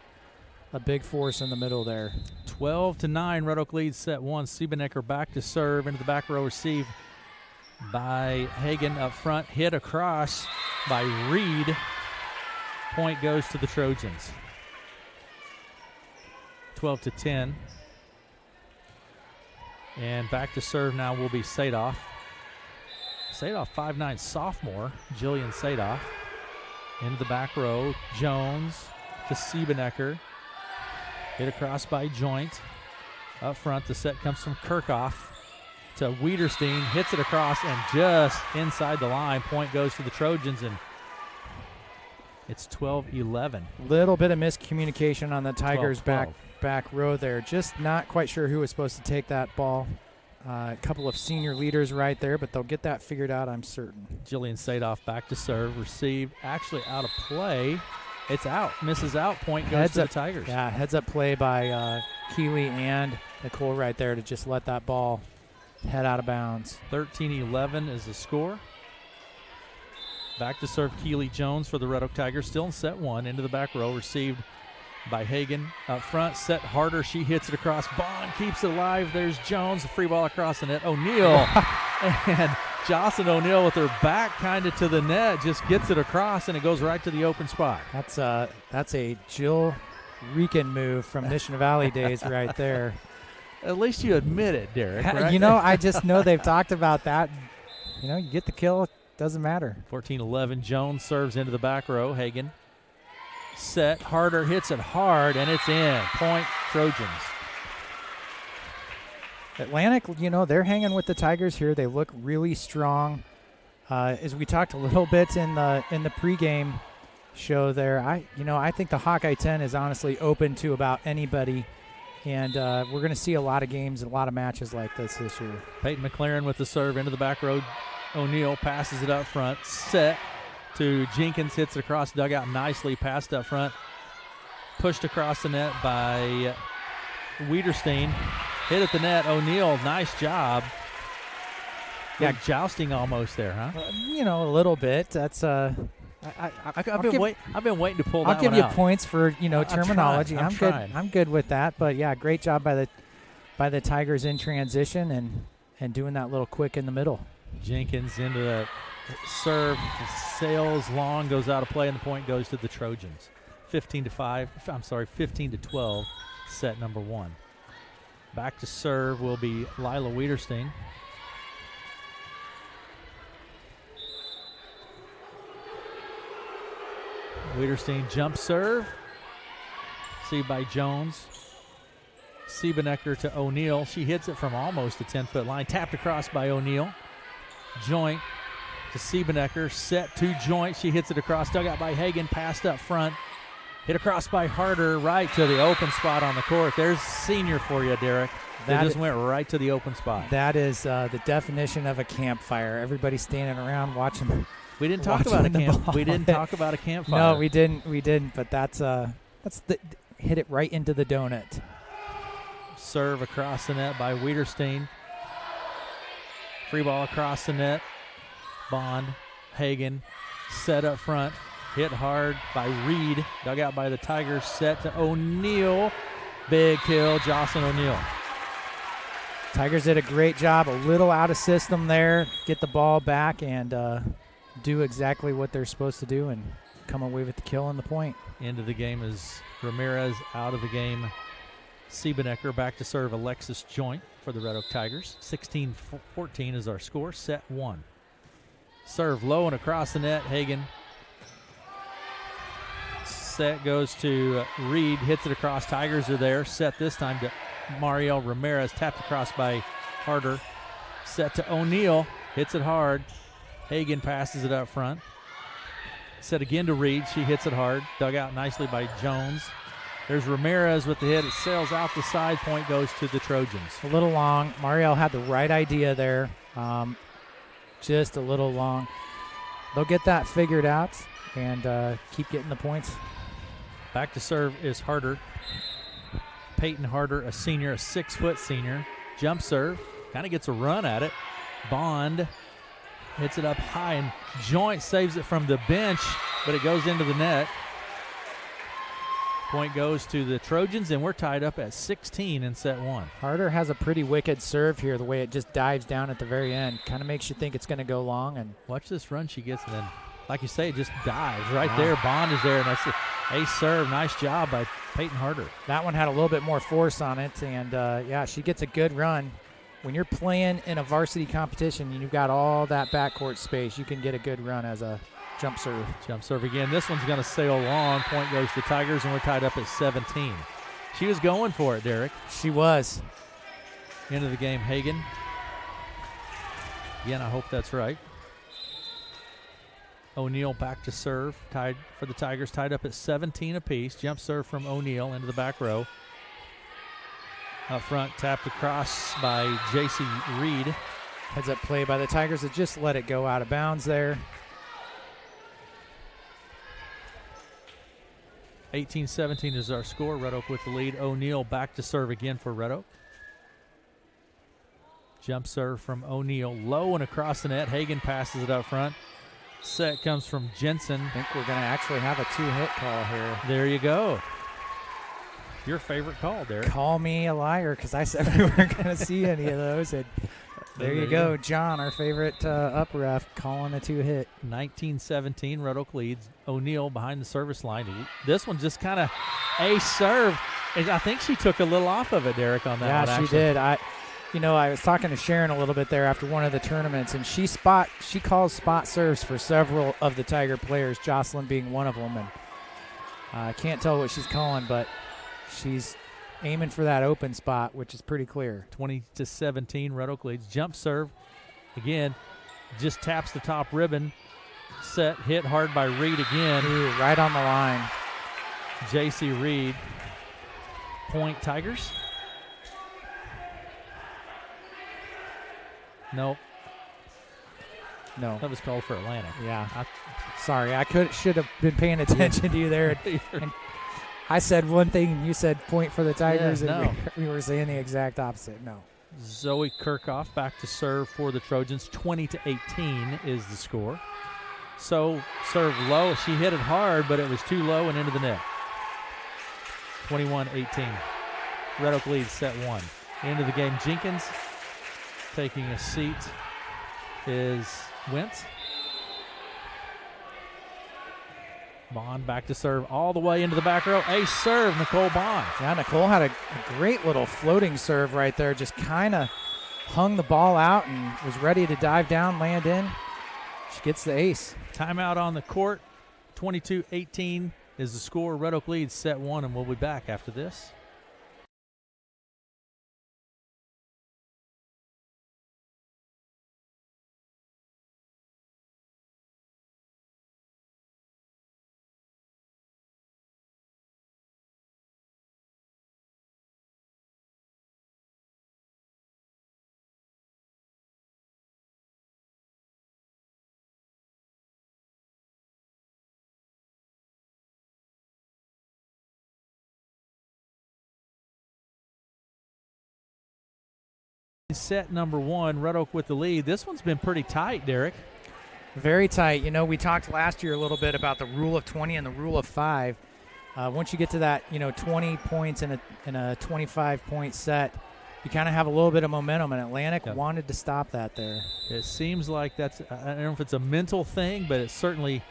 big force in the middle there. 12-9, Red Oak leads set one. Siebenecker back to serve into the back row, receive by Hagen up front, hit across by Reed. Point goes to the Trojans. 12-10. And back to serve now will be Sadoff. Sadoff, 5'9", sophomore, Jillian Sadoff. Into the back row, Jones to Siebenecker. Hit across by Joint. Up front, the set comes from Kirchhoff to Wiederstein. Hits it across and just inside the line. Point goes to the Trojans, and it's 12-11. Little bit of miscommunication on the Tigers' back row there. Just not quite sure who was supposed to take that ball. A couple of senior leaders right there, but they'll get that figured out, I'm certain. Jillian Sadoff back to serve. Received actually out of play. It's out. Misses out. Point goes to the Tigers. Yeah, heads-up play by Keeley and Nicole right there to just let that ball head out of bounds. 13-11 is the score. Back to serve Keeley Jones for the Red Oak Tigers. Still in set one. Into the back row. Received by Hagen. Up front, set harder. She hits it across. Bond keeps it alive. There's Jones. A free ball across the net. O'Neal. And Jocelyn O'Neal with her back kind of to the net just gets it across, and it goes right to the open spot. That's a Jill Rican move from Mission Valley days right there. At least you admit it, Derek. Right? I just know they've talked about that. You get the kill. Doesn't matter. 14-11. Jones serves into the back row. Hagen. Set. Harder hits it hard, and it's in. Point Trojans. Atlantic, they're hanging with the Tigers here. They look really strong. As we talked a little bit in the pregame show there, I think the Hawkeye 10 is honestly open to about anybody, and we're going to see a lot of games and a lot of matches like this year. Peyton McLaren with the serve into the back row. O'Neal passes it up front. Set to Jenkins, hits it across dugout nicely, passed up front. Pushed across the net by Wiederstein. Hit at the net. O'Neal, nice job. Yeah, jousting almost there, huh? A little bit. That's I've been waiting to pull that one out. I'll give you points for terminology. I'm trying. I'm good with that. But yeah, great job by the Tigers in transition and doing that little quick in the middle. Jenkins into the serve, sails long, goes out of play, and the point goes to the Trojans. 15-12, set number one. Back to serve will be Lila Wiederstein. Wiederstein jump serve. See by Jones. Siebenecker to O'Neal. She hits it from almost the 10-foot line. Tapped across by O'Neal. Joint to Siebenecker. Set to Joint. She hits it across. Dug out by Hagen. Passed up front. Hit across by Harder right to the open spot on the court. There's senior for you, Derek. That just went right to the open spot. That is the definition of a campfire. Everybody standing around watching. We didn't talk about a camp. We didn't talk about a campfire. No, we didn't. But that's hit it right into the donut. Serve across the net by Wiederstein. Free ball across the net. Bond, Hagen, set up front. Hit hard by Reed. Dug out by the Tigers. Set to O'Neal. Big kill, Jocelyn O'Neal. Tigers did a great job. A little out of system there. Get the ball back and do exactly what they're supposed to do and come away with the kill and the point. Into the game is Ramirez. Out of the game, Siebenecker. Back to serve Alexis Joint for the Red Oak Tigers. 16-14 is our score. Set one. Serve low and across the net. Hagen. Set goes to Reed. Hits it across. Tigers are there. Set this time to Mariel Ramirez. Tapped across by Harder. Set to O'Neal. Hits it hard. Hagen passes it up front. Set again to Reed. She hits it hard. Dug out nicely by Jones. There's Ramirez with the hit. It sails out the side. Point goes to the Trojans. A little long. Mariel had the right idea there. Just a little long. they'll get that figured out and keep getting the points. Back to serve is Harder. Peyton Harder, a senior, a 6-foot senior. Jump serve, kind of gets a run at it. Bond hits it up high, and Joint saves it from the bench, but it goes into the net. Point goes to the Trojans, and we're tied up at 16 in set 1. Harder has a pretty wicked serve here, the way it just dives down at the very end. Kind of makes you think it's going to go long. And watch this run she gets, and then, like you say, it just dives right there. Bond is there, and that's an ace serve. Nice job by Peyton Harder. That one had a little bit more force on it, and, yeah, she gets a good run. When you're playing in a varsity competition and you've got all that backcourt space, you can get a good run as a jump serve. Jump serve again. This one's going to sail long. Point goes to Tigers, and we're tied up at 17. She was going for it, Derek. She was. End of the game, Hagan. Again, I hope that's right. O'Neal back to serve. Tied for the Tigers, tied up at 17 apiece. Jump serve from O'Neal into the back row. Up front, tapped across by J.C. Reed. Heads up play by the Tigers that just let it go out of bounds there. 18-17 is our score. Red Oak with the lead. O'Neal back to serve again for Red Oak. Jump serve from O'Neal. Low and across the net. Hagan passes it up front. Set comes from Jensen. I think we're going to actually have a 2-hit call here. There you go. Your favorite call, Derek. Call me a liar, because I said we weren't going to see any of those. And there you go. John, our favorite up ref, calling a 2-hit. 19-17, Red Oak leads. O'Neal behind the service line. This one just kind of ace serve. I think she took a little off of it, Derek, on that one. Yeah, she did. I was talking to Sharon a little bit there after one of the tournaments, and she calls spot serves for several of the Tiger players, Jocelyn being one of them. And I can't tell what she's calling, but she's aiming for that open spot, which is pretty clear. 20-17, Red Oak leads. Jump serve. Again, just taps the top ribbon. Set, hit hard by Reed again. Ooh, right on the line. J.C. Reed. Point Tigers. Nope. No. That was called for Atlantic. Yeah. Sorry, I should have been paying attention to you there. And I said one thing, and you said point for the Tigers, and we were saying the exact opposite. No. Zoe Kirchhoff back to serve for the Trojans. 20-18 is the score. So serve low. She hit it hard, but it was too low and into the net. 21-18. Red Oak leads set 1. Into the game, Jenkins taking a seat is Wentz. Bond back to serve all the way into the back row. Ace serve, Nicole Bond. Yeah, Nicole had a great little floating serve right there. Just kind of hung the ball out and was ready to dive down, land in. She gets the ace. Timeout on the court. 22-18 is the score. Red Oak leads set 1, and we'll be back after this. Set number 1, Red Oak with the lead. This one's been pretty tight, Derek. Very tight. You know, we talked last year a little bit about the rule of 20 and the rule of 5. Once you get to that, 20 points in a 25-point set, you kind of have a little bit of momentum, and Atlantic wanted to stop that there. It seems like that's, I don't know if it's a mental thing, but it certainly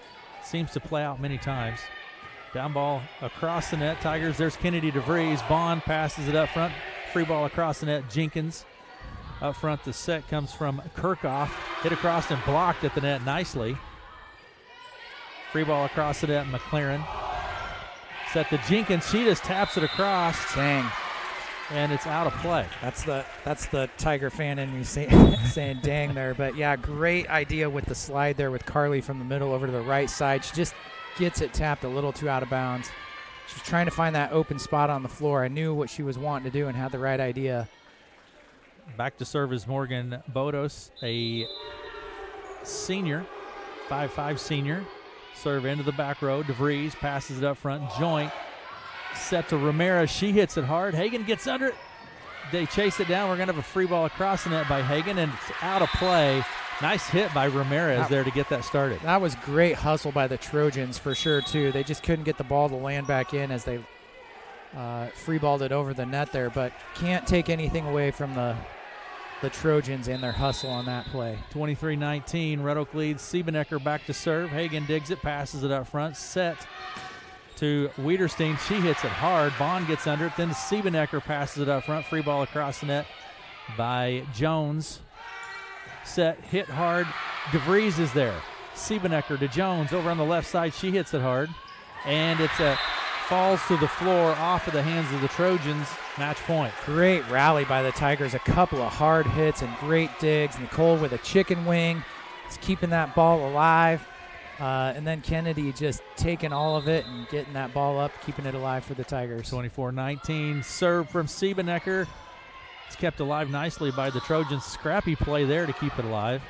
seems to play out many times. Down ball across the net, Tigers. There's Kennedy DeVries. Bond passes it up front. Free ball across the net, Jenkins. Up front, the set comes from Kirchhoff. Hit across and blocked at the net nicely. Free ball across the net, McLaren. Set to Jenkins. She just taps it across. Dang. And it's out of play. That's the Tiger fan in me saying dang there. But, yeah, great idea with the slide there with Carly from the middle over to the right side. She just gets it tapped a little too out of bounds. She's trying to find that open spot on the floor. I knew what she was wanting to do and had the right idea. Back to serve is Morgan Bodos, a senior, 5'5" senior. Serve into the back row. DeVries passes it up front. Joint set to Ramirez. She hits it hard. Hagan gets under it. They chase it down. We're going to have a free ball across the net by Hagan, and it's out of play. Nice hit by Ramirez there to get that started. That was great hustle by the Trojans for sure, too. They just couldn't get the ball to land back in as they free balled it over the net there, but can't take anything away from the Trojans and their hustle on that play. 23-19, Red Oak leads. Siebenecker back to serve. Hagan digs it, passes it up front. Set to Wiederstein. She hits it hard. Bond gets under it. Then Siebenecker passes it up front. Free ball across the net by Jones. Set, hit hard. DeVries is there. Siebenecker to Jones over on the left side. She hits it hard. And it's falls to the floor off of the hands of the Trojans. Match point. Great rally by the Tigers. A couple of hard hits and great digs. Nicole with a chicken wing. Is keeping that ball alive. And then Kennedy just taking all of it and getting that ball up, keeping it alive for the Tigers. 24-19, serve from Siebenecker. It's kept alive nicely by the Trojans. Scrappy play there to keep it alive.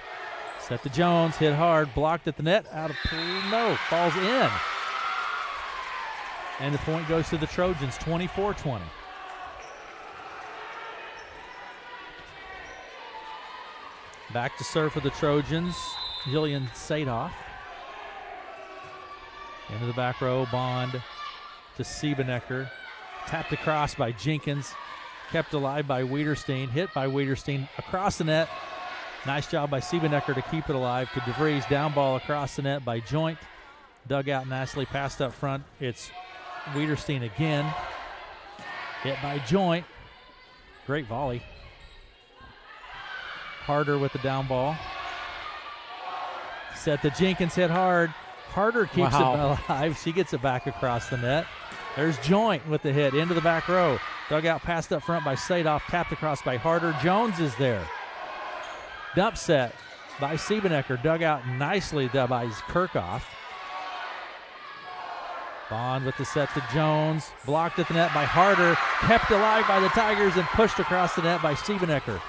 Set to Jones, hit hard, blocked at the net, out of play, no, falls in. And the point goes to the Trojans, 24-20. Back to serve for the Trojans, Jillian Sadoff. Into the back row, Bond to Siebenecker. Tapped across by Jenkins. Kept alive by Wiederstein. Hit by Wiederstein across the net. Nice job by Siebenecker to keep it alive. To DeVries, down ball across the net by Joint. Dug out nicely, passed up front. It's Wiederstein again. Hit by Joint. Great volley. Harder with the down ball. Set to Jenkins, hit hard. Harder keeps it alive. She gets it back across the net. There's Joint with the hit into the back row. Dug out, passed up front by Sadoff, tapped across by Harder. Jones is there. Dump set by Siebenecker, dug out nicely by Kirchhoff. Bond with the set to Jones, blocked at the net by Harder, kept alive by the Tigers and pushed across the net by Siebenecker.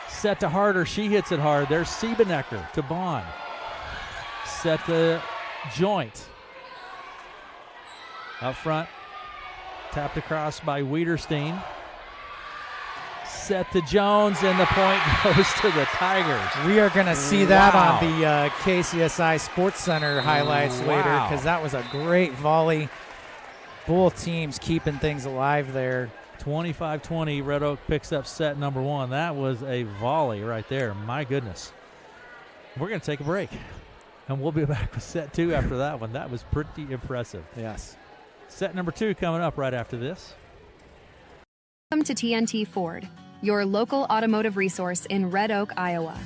Set to Harder, she hits it hard. There's Siebenecker to Bond. Set to Joint. Up front, tapped across by Wiederstein. Set to Jones, and the point goes to the Tigers. We are going to see that on the KCSI Sports Center highlights later, because that was a great volley. Both teams keeping things alive there. 25-20, Red Oak picks up set number one. That was a volley right there. My goodness. We're going to take a break, and we'll be back with set two after that one. That was pretty impressive. Yes. Set number two coming up right after this. Welcome to TNT Ford, your local automotive resource in Red Oak, Iowa.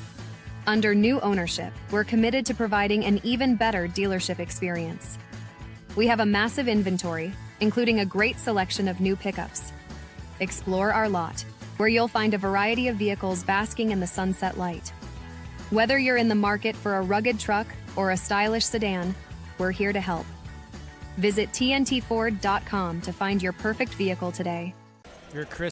Under new ownership, we're committed to providing an even better dealership experience. We have a massive inventory, including a great selection of new pickups. Explore our lot, where you'll find a variety of vehicles basking in the sunset light. Whether you're in the market for a rugged truck or a stylish sedan, we're here to help. Visit TNTFord.com to find your perfect vehicle today. Your Chris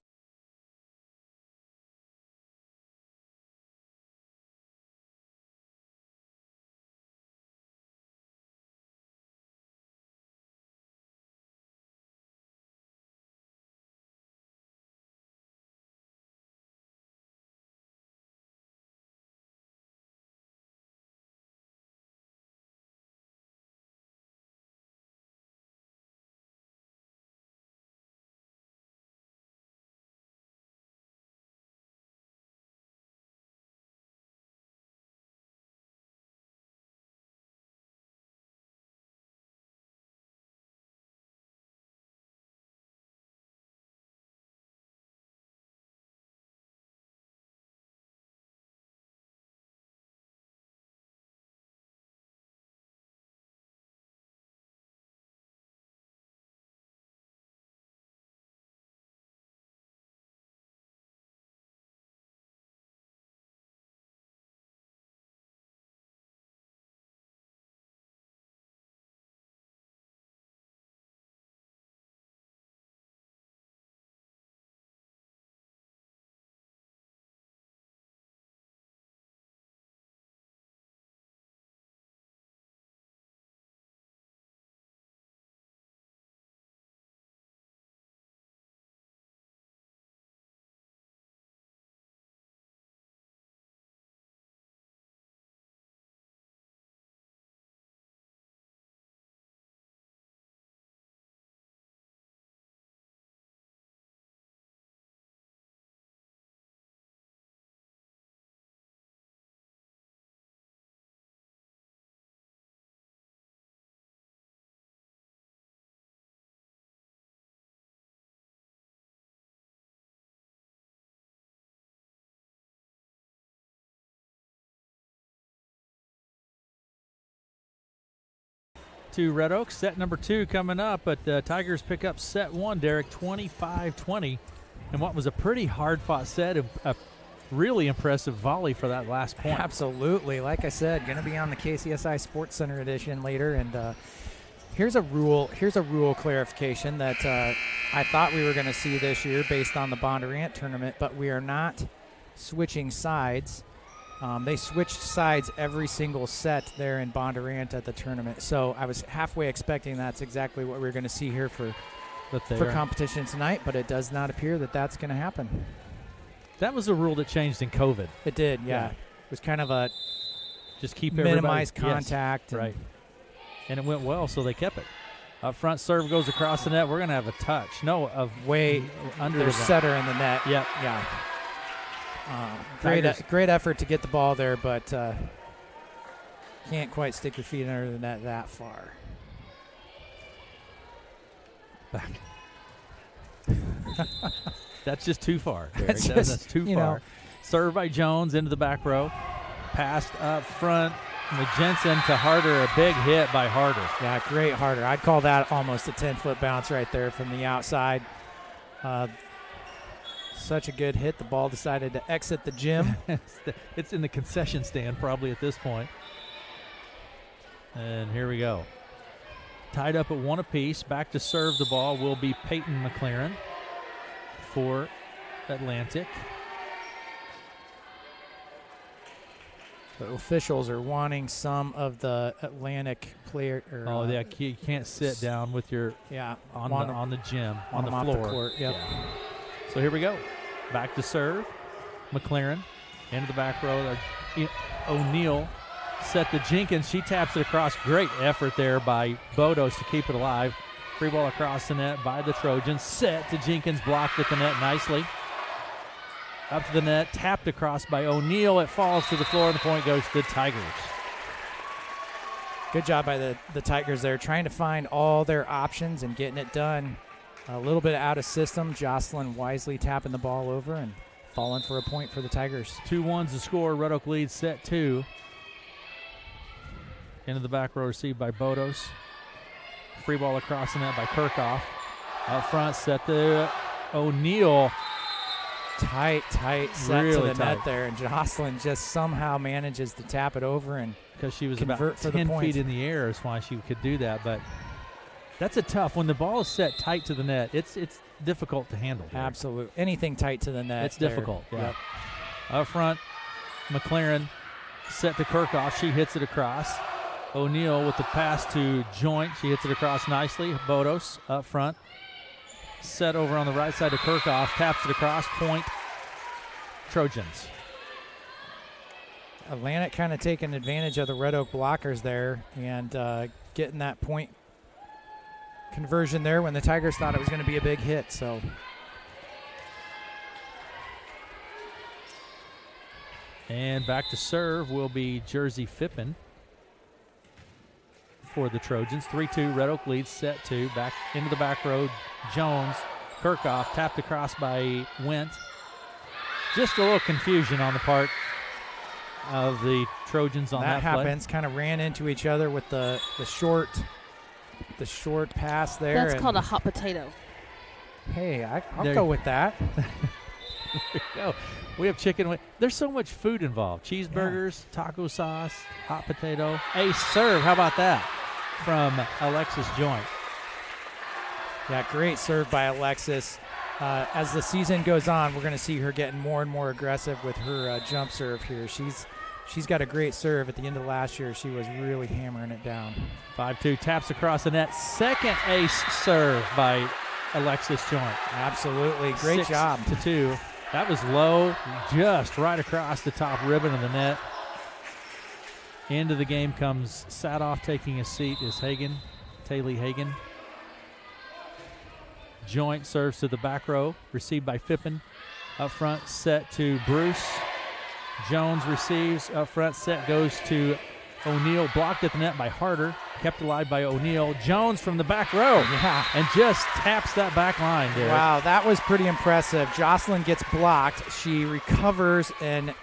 to Red Oak. Set number 2 coming up, but the Tigers pick up set 1, Derek, 25-20. And what was a pretty hard-fought set, a really impressive volley for that last point. Absolutely. Like I said, going to be on the KCSI Sports Center edition later. And here's a rule clarification that I thought we were going to see this year based on the Bondurant tournament, but we are not switching sides. They switched sides every single set there in Bondurant at the tournament. So I was halfway expecting that's exactly what we were going to see here for competition tonight, but it does not appear that that's going to happen. That was a rule that changed in COVID. It did, yeah. It was kind of a just keep minimize contact. Yes, right. And it went well, so they kept it. Up front serve goes across the net. We're going to have a touch. No, way under the setter in the net. Yep. Yeah. Great effort to get the ball there, but can't quite stick your feet under the net that far. Back. That's just too far, Derek. That's too far. Serve by Jones into the back row. Passed up front with Jensen to Harder. A big hit by Harder. Yeah, great Harder. I'd call that almost a 10-foot bounce right there from the outside. Such a good hit. The ball decided to exit the gym. It's in the concession stand probably at this point. And here we go. Tied up at 1 apiece. Back to serve the ball will be Peyton McLaren for Atlantic. The officials are wanting some of the Atlantic player. You can't sit down with your on the gym on the floor. Off the court. Yep. Yeah. So here we go. Back to serve. McLaren into the back row. O'Neal set to Jenkins. She taps it across. Great effort there by Bodos to keep it alive. Free ball across the net by the Trojans. Set to Jenkins. Blocked at the net nicely. Up to the net. Tapped across by O'Neal. It falls to the floor, and the point goes to the Tigers. Good job by the Tigers there, trying to find all their options and getting it done. A little bit out of system. Jocelyn wisely tapping the ball over and falling for a point for the Tigers. 2-1's the score. Red Oak leads set 2. Into the back row received by Bodos. Free ball across the net by Kirchhoff. Out front set to O'Neal. Tight set really to the net there. And Jocelyn just somehow manages to tap it over and because she was about 10 feet in the air is why she could do that. But that's a tough. When the ball is set tight to the net, it's difficult to handle. Absolutely. Anything tight to the net. It's difficult. Yeah. Yep. Up front, McLaren set to Kirchhoff. She hits it across. O'Neal with the pass to Joint. She hits it across nicely. Bodos up front. Set over on the right side to Kirchhoff. Taps it across. Point. Trojans. Atlantic kind of taking advantage of the Red Oak blockers there and getting that point conversion there when the Tigers thought it was going to be a big hit. So and back to serve will be Jersey Fippen for the Trojans. 3-2, Red Oak leads set 2. Back into the back row, Jones. Kirchhoff tapped across by Went. Just a little confusion on the part of the Trojans on that happens. Kind of ran into each other with the short pass there. That's called a hot potato. Hey, I'll go with that. There you go. We have chicken. There's so much food involved. Cheeseburgers, taco sauce, hot potato. A serve. How about that from Alexis Joint? Yeah, great serve by Alexis. As the season goes on, we're going to see her getting more and more aggressive with her jump serve here. She's got a great serve. At the end of last year, she was really hammering it down. 5-2, taps across the net. Second ace serve by Alexis Joint. Absolutely. Great job. 6-2. That was low, just right across the top ribbon of the net. Into the game comes Sadoff. Taking a seat is Taylor Hagan. Joint serves to the back row, received by Fippen. Up front, set to Bruce. Jones receives. Up front, set goes to O'Neal. Blocked at the net by Harder. Kept alive by O'Neal. Jones from the back row. Yeah. And just taps that back line, Derek. Wow, that was pretty impressive. Jocelyn gets blocked. She recovers and,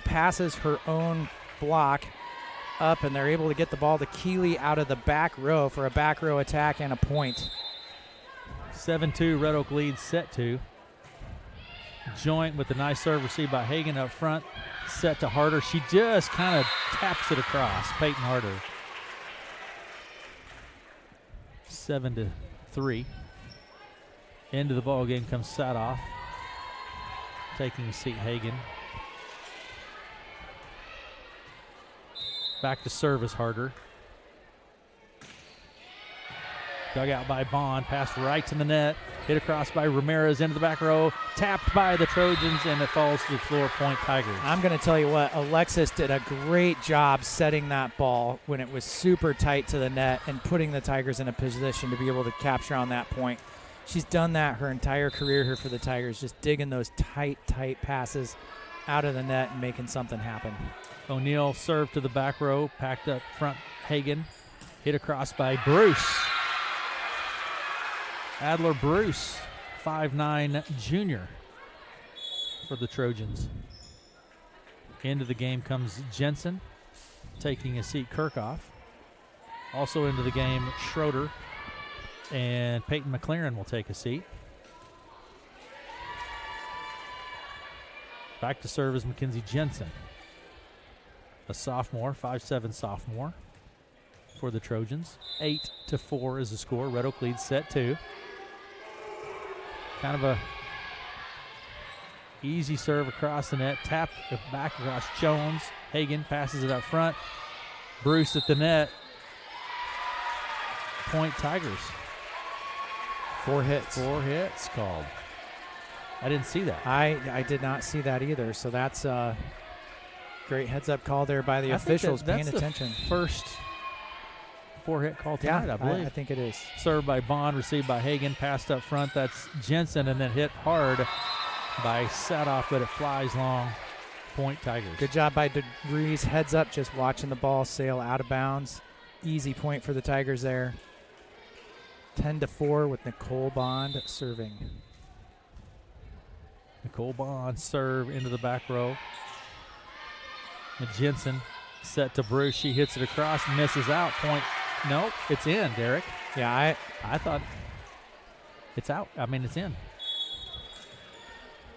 passes her own block up, and they're able to get the ball to Keeley out of the back row for a back row attack and a point. 7-2, Red Oak leads set 2. Joint with the nice serve received by Hagan up front. Set to Harder. She just kind of taps it across. Peyton Harder. 7-3. Into the ball game comes Sadoff. Taking a seat, Hagan. Back to service, Harder. Dug out by Bond, passed right to the net, hit across by Ramirez into the back row, tapped by the Trojans, and it falls to the floor, point Tigers. I'm going to tell you what, Alexis did a great job setting that ball when it was super tight to the net and putting the Tigers in a position to be able to capture on that point. She's done that her entire career here for the Tigers, just digging those tight passes out of the net and making something happen. O'Neal served to the back row, packed up front Hagan, hit across by Bruce. Adler Bruce, 5'9" junior for the Trojans. Into the game comes Jensen, taking a seat Kirchhoff. Also into the game, Schroeder and Peyton McLaren will take a seat. Back to serve is Mackenzie Jensen, a sophomore, 5'7" sophomore for the Trojans. 8-4 is the score. Red Oak leads set 2. Kind of a easy serve across the net. Tap back across Jones. Hagan passes it up front. Bruce at the net. Point Tigers. 4 hits. 4 hits called. I didn't see that. I did not see that either. So that's a great heads-up call there by the officials paying attention. The first 4-hit call tonight, I believe. I think it is. Served by Bond, received by Hagan, passed up front. That's Jensen, and then hit hard by Sadoff, but it flies long. Point Tigers. Good job by DeVries. Heads up, just watching the ball sail out of bounds. Easy point for the Tigers there. 10-4 with Nicole Bond serving. Nicole Bond serve into the back row. Jensen set to Bruce. She hits it across, misses out. Point. Nope, it's in, Derek. Yeah, I thought it's out. I mean, it's in.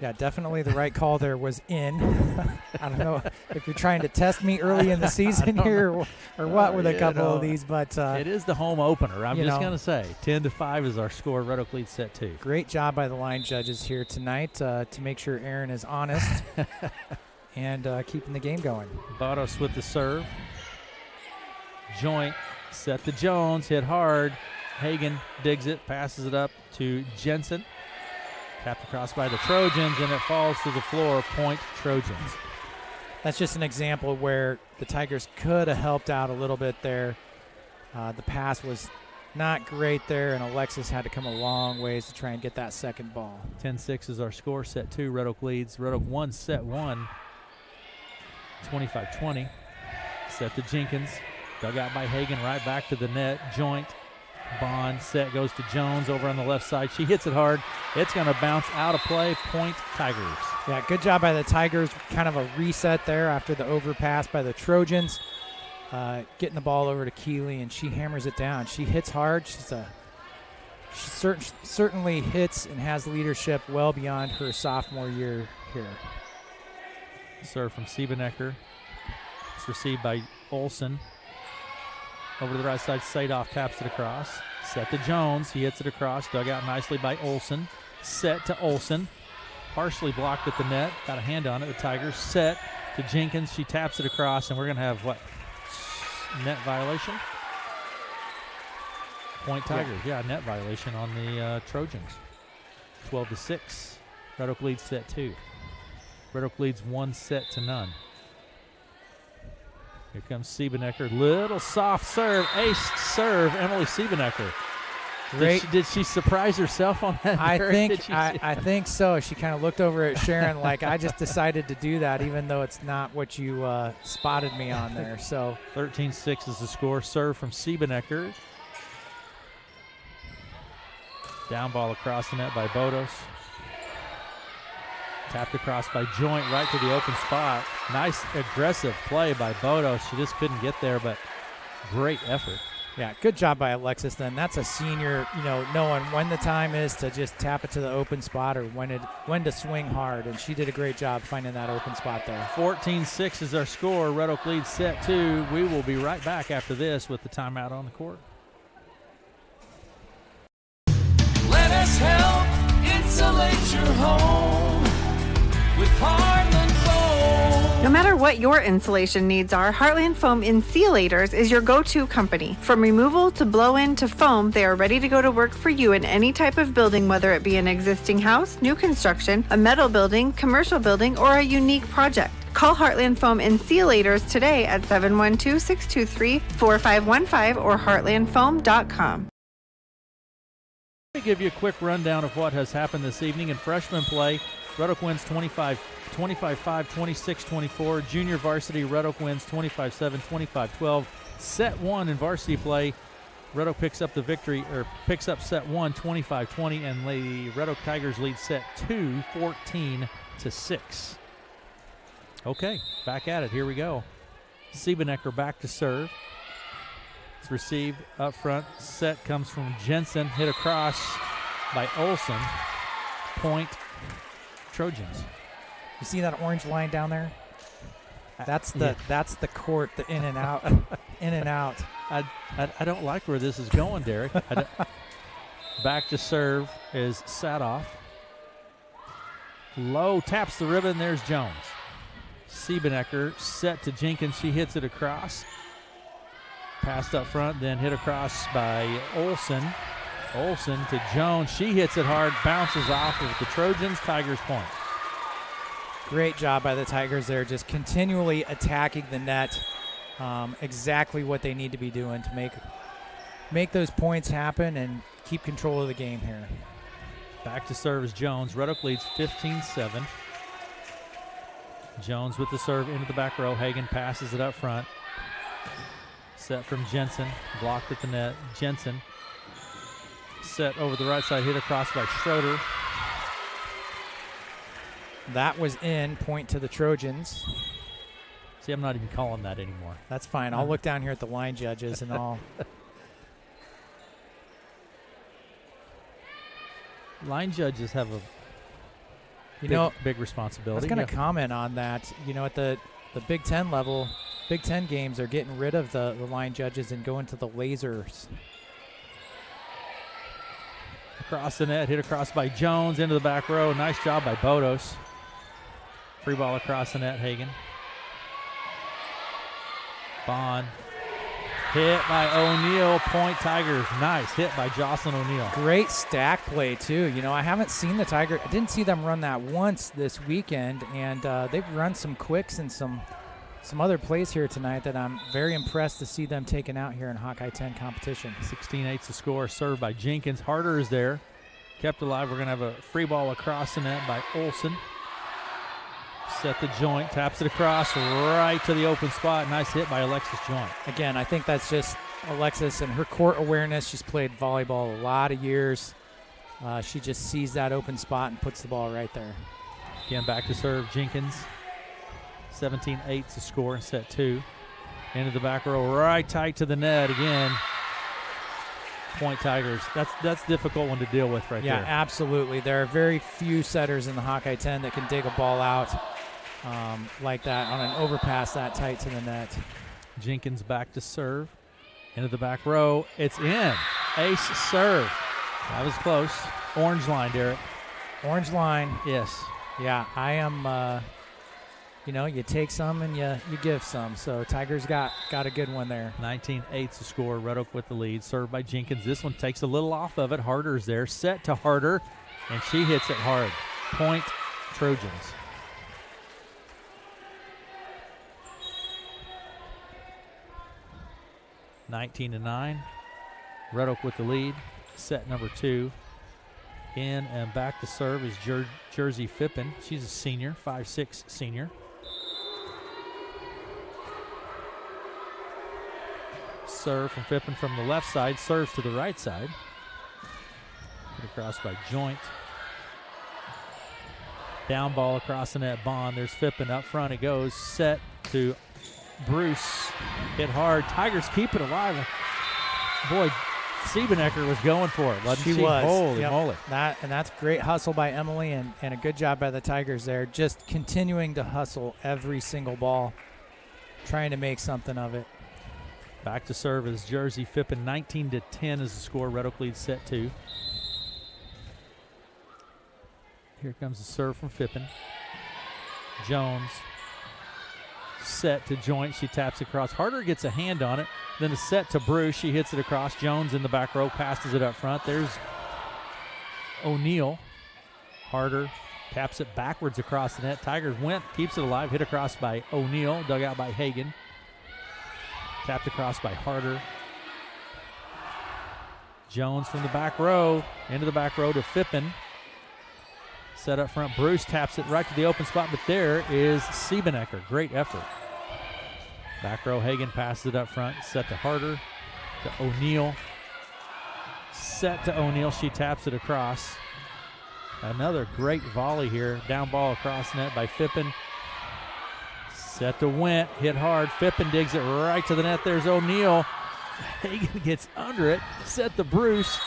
Yeah, definitely the right call there was in. I don't know if you're trying to test me early in the season here or what with a couple of these, but it is the home opener. I'm just going to say 10-5 is our score. Red Oak leads set 2. Great job by the line judges here tonight to make sure Aaron is honest and keeping the game going. Barros with the serve. Joint set to Jones, hit hard. Hagan digs it, passes it up to Jensen. Tapped across by the Trojans, and it falls to the floor. Point Trojans. That's just an example where the Tigers could have helped out a little bit there. The pass was not great there, and Alexis had to come a long ways to try and get that second ball. 10-6 is our score. Set 2, Red Oak leads. Red Oak 1, set 1. 25-20. Set to Jenkins. Dug out by Hagan, right back to the net. Joint. Bond set goes to Jones over on the left side. She hits it hard. It's going to bounce out of play. Point Tigers. Yeah, good job by the Tigers. Kind of a reset there after the overpass by the Trojans. Getting the ball over to Keeley, and she hammers it down. She hits hard. She certainly hits and has leadership well beyond her sophomore year here. Serve from Siebenecker. It's received by Olsen. Over to the right side, Sadoff taps it across. Set to Jones. He hits it across. Dug out nicely by Olsen. Set to Olsen. Partially blocked at the net. Got a hand on it. The Tigers set to Jenkins. She taps it across, and we're going to have, what, net violation? Point Tigers. Yeah, net violation on the Trojans. 12-6. Red Oak leads set 2. Red Oak leads 1-0. Here comes Siebenecker. Little soft serve. Ace serve, Emily Siebenecker. Great. Did she surprise herself on that? I think so. She kind of looked over at Sharon like, I just decided to do that, even though it's not what you spotted me on there. So 13-6 is the score. Serve from Siebenecker. Down ball across the net by Bodos. Tapped across by Joint right to the open spot. Nice aggressive play by Bodo. She just couldn't get there, but great effort. Yeah, good job by Alexis then. That's a senior, knowing when the time is to just tap it to the open spot or when to swing hard, and she did a great job finding that open spot there. 14-6 is our score. Red Oak leads set 2. We will be right back after this with the timeout on the court. Let us help insulate your home with Heartland Foam. No matter what your insulation needs are, Heartland Foam Insulators is your go-to company. From removal to blow-in to foam, they are ready to go to work for you in any type of building, whether it be an existing house, new construction, a metal building, commercial building, or a unique project. Call Heartland Foam Insulators today at 712-623-4515 or heartlandfoam.com. Let me give you a quick rundown of what has happened this evening in freshman play. Red Oak wins 25-5, 26-24. Junior varsity, Red Oak wins 25-7, 25-12. Set 1 in varsity play, Red Oak picks up the victory, or picks up set 1, 25-20, and the Red Oak Tigers lead set 2, 14-6. Okay, back at it. Here we go. Siebenecker back to serve. It's received up front. Set comes from Jensen, hit across by Olsen. Point Trojans. You see that orange line down there? That's the court, the in and out, in and out. I don't like where this is going, Derek. Back to serve is Sadoff. Low, taps the ribbon. There's Jones. Siebenecker set to Jenkins. She hits it across. Passed up front, then hit across by Olsen. Olsen to Jones. She hits it hard, bounces off of the Trojans. Tigers point. Great job by the Tigers there, just continually attacking the net. Exactly what they need to be doing to make those points happen and keep control of the game here. Back to serve is Jones. Red Oak leads 15-7. Jones with the serve into the back row. Hagan passes it up front. Set from Jensen, blocked at the net. Jensen set over the right side, hit across by Schroeder. That was in, point to the Trojans. See, I'm not even calling that anymore. That's fine. I'll look down here at the line judges and I'll. Line judges have a big responsibility. I was going to comment on that. At the Big Ten level, Big Ten games are getting rid of the line judges and going to the lasers. Across the net, hit across by Jones into the back row. Nice job by Bodos. Free ball across the net, Hagan. Bond. Hit by O'Neal, point Tigers. Nice hit by Jocelyn O'Neal. Great stack play, too. I haven't seen the Tigers. I didn't see them run that once this weekend, and they've run some quicks and some other plays here tonight that I'm very impressed to see them taken out here in Hawkeye 10 competition. 16-8 the score, served by Jenkins. Harder is there. Kept alive. We're going to have a free ball across the net by Olsen. Set the Joint, taps it across right to the open spot. Nice hit by Alexis Joint. Again, I think that's just Alexis and her court awareness. She's played volleyball a lot of years. She just sees that open spot and puts the ball right there. Again, back to serve Jenkins. 17-8 to score in set 2. Into the back row, right tight to the net again. Point Tigers. That's a difficult one to deal with right there. Yeah, absolutely. There are very few setters in the Hawkeye 10 that can dig a ball out like that on an overpass that tight to the net. Jenkins back to serve. Into the back row. It's in. Ace serve. That was close. Orange line, Derek. Orange line. Yes. Yeah, I am, you take some and you give some. So Tigers got a good one there. 19-8 to score. Red Oak with the lead. Served by Jenkins. This one takes a little off of it. Harder's there. Set to Harder, and she hits it hard. Point Trojans. (19-9). Red Oak with the lead. Set number 2. In and back to serve is Jersey Fippen. She's a senior, 5'6" senior. Serve from Fippen from the left side. Serves to the right side. Hit across by Joint. Down ball across the net, Bond. There's Fippen up front. It goes. Set to Bruce. Hit hard. Tigers keep it alive. Boy, Siebenecker was going for it. She was. Holy moly. And that's great hustle by Emily and a good job by the Tigers there. Just continuing to hustle every single ball, trying to make something of it. Back to serve is Jersey Fippen. 19-10 is the score. Red Oak leads set 2. Here comes the serve from Fippen. Jones. Set to Joint. She taps across. Harder gets a hand on it. Then a set to Bruce. She hits it across. Jones in the back row. Passes it up front. There's O'Neal. Harder taps it backwards across the net. Tigers keeps it alive. Hit across by O'Neal. Dug out by Hagan. Tapped across by Harder. Jones from the back row. Into the back row to Fippen. Set up front. Bruce taps it right to the open spot, but there is Siebenecker. Great effort. Back row, Hagan passes it up front. Set to Harder. To O'Neal. Set to O'Neal. She taps it across. Another great volley here. Down ball across net by Fippen. Set to Went. Hit hard. Fippen digs it right to the net. There's O'Neal. Hagan gets under it. Set to Bruce.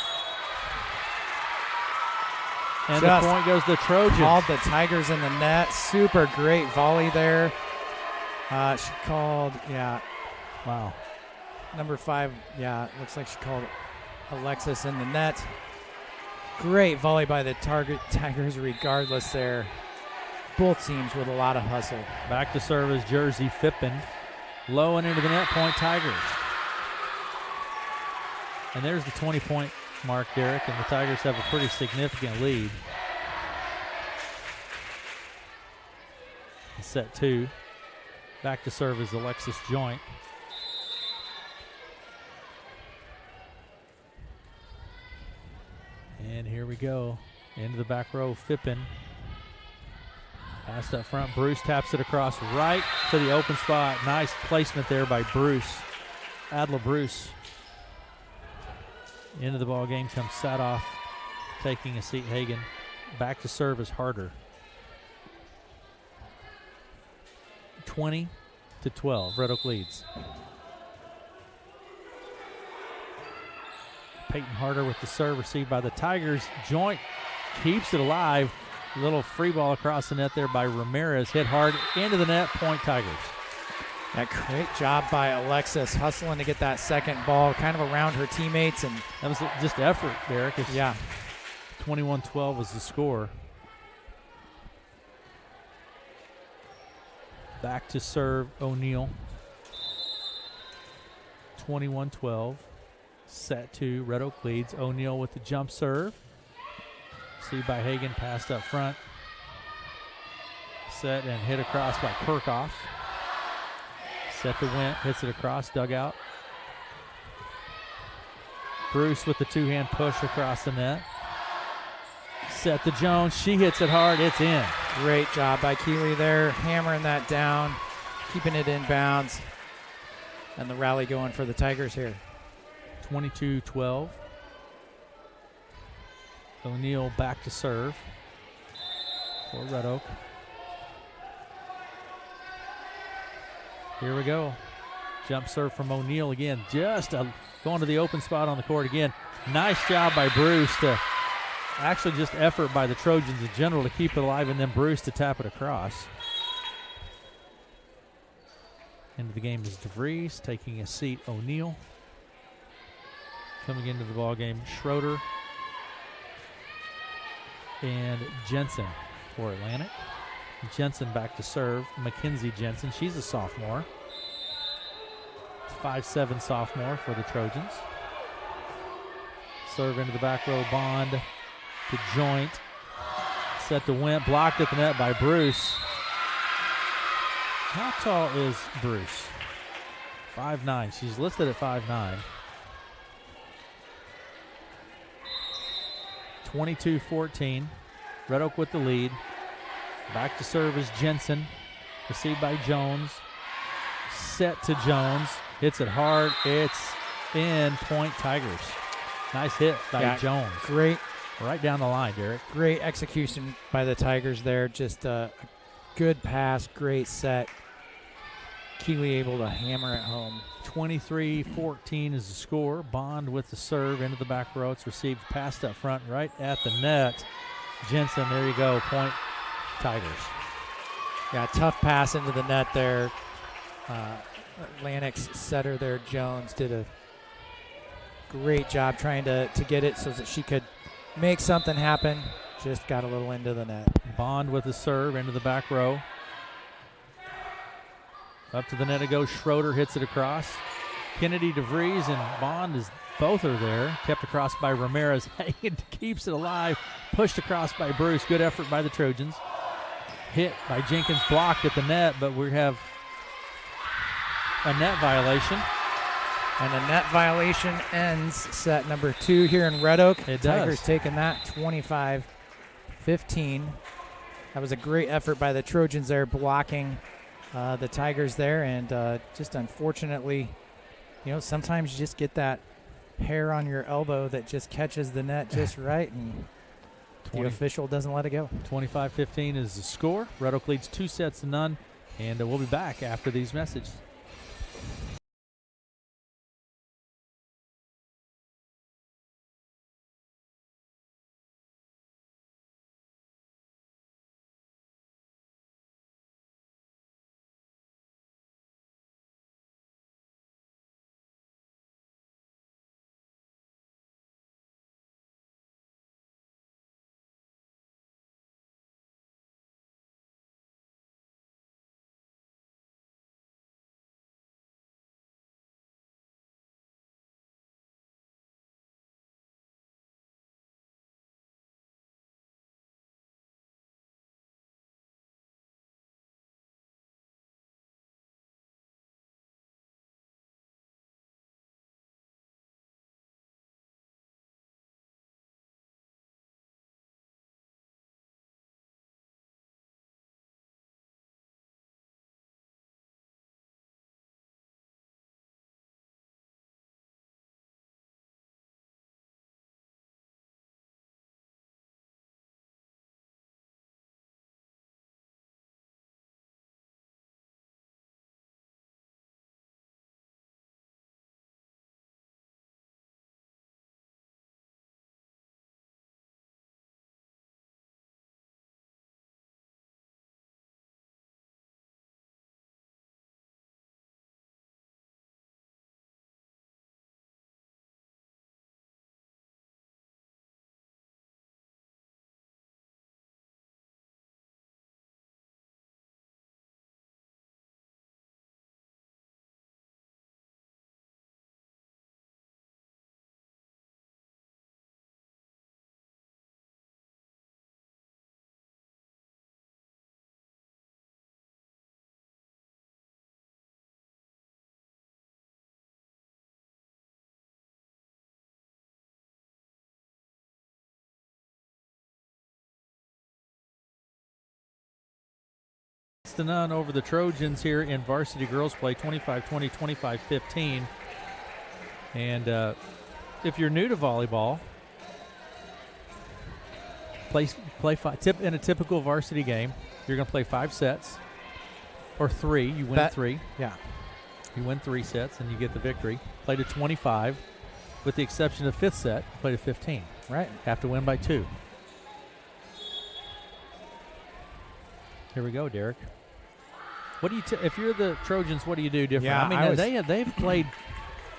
And Just the point goes to the Trojans. Called the Tigers in the net. Super great volley there. She called, Wow. Number 5, looks like she called Alexis in the net. Great volley by the Tigers regardless there. Both teams with a lot of hustle. Back to serve is Jersey Fippen. Low and into the net, point Tigers. And there's the 20-point mark, Derek, and the Tigers have a pretty significant lead. Set 2. Back to serve is Alexis Joint. And here we go. Into the back row, Fippen. Passed up front. Bruce taps it across right to the open spot. Nice placement there by Bruce. Adla Bruce. Into the ball game comes Sadoff, taking a seat. Hagan. Back to serve is Harder. 20-12. Red Oak leads. Peyton Harder with the serve received by the Tigers. Joint keeps it alive. Little free ball across the net there by Ramirez. Hit hard into the net. Point Tigers. That great job by Alexis hustling to get that second ball kind of around her teammates. And that was just effort, Derek. 21-12 was the score. Back to serve O'Neal. 21-12. Set 2. Red Oak leads. O'Neal with the jump serve. See by Hagan, passed up front. Set and hit across by Kirchhoff. Set to Went, hits it across, dugout. Bruce with the two-hand push across the net. Set to Jones, she hits it hard, it's in. Great job by Keeley there, hammering that down, keeping it in bounds. And the rally going for the Tigers here. 22-12. O'Neal back to serve for Red Oak. Here we go. Jump serve from O'Neal again. Just going to the open spot on the court again. Nice job by Bruce to actually just effort by the Trojans in general to keep it alive, and then Bruce to tap it across. Into the game is DeVries, taking a seat O'Neal. Coming into the ball game, Schroeder and Jensen for Atlantic. Jensen back to serve. Mackenzie Jensen, she's a sophomore. 5'7" sophomore for the Trojans. Serve into the back row, Bond to Joint. Set to Went, blocked at the net by Bruce. How tall is Bruce? 5'9". She's listed at 5'9". 22-14. Red Oak with the lead. Back to serve is Jensen. Received by Jones. Set to Jones. Hits it hard. It's in, point Tigers. Nice hit by Jones. Great right down the line, Derek. Great execution by the Tigers there. Just a good pass, great set. Keeley able to hammer it home. 23-14 is the score. Bond with the serve into the back row. It's received passed up front right at the net. Jensen, there you go, point Tigers. Yeah, tough pass into the net there. Atlantic's setter there, Jones, did a great job trying to get it so that she could make something happen. Just got a little into the net. Bond with the serve into the back row. Up to the net it goes. Schroeder hits it across. Kennedy, DeVries, and Bond both are there. Kept across by Ramirez. Hagen keeps it alive. Pushed across by Bruce. Good effort by the Trojans. Hit by Jenkins, blocked at the net, but we have a net violation. And the net violation ends set number 2 here in Red Oak. It Tigers does. taking that 25-15. That was a great effort by the Trojans there, blocking the Tigers there. And just unfortunately, sometimes you just get that hair on your elbow that just catches the net just right, and the official doesn't let it go. 25-15 is the score. Red Oak leads 2-0, and we'll be back after these messages. To none over the Trojans here in varsity girls play, 25-20, 25-15. And if you're new to volleyball, in a typical varsity game, you're going to play 5 sets or 3. You win 3. Yeah. You win 3 sets and you get the victory. Play to 25, with the exception of 5th set, play to 15. Right. Have to win by 2. Here we go, Derek. What do you if you're the Trojans? What do you do different? Yeah, I mean, they've played.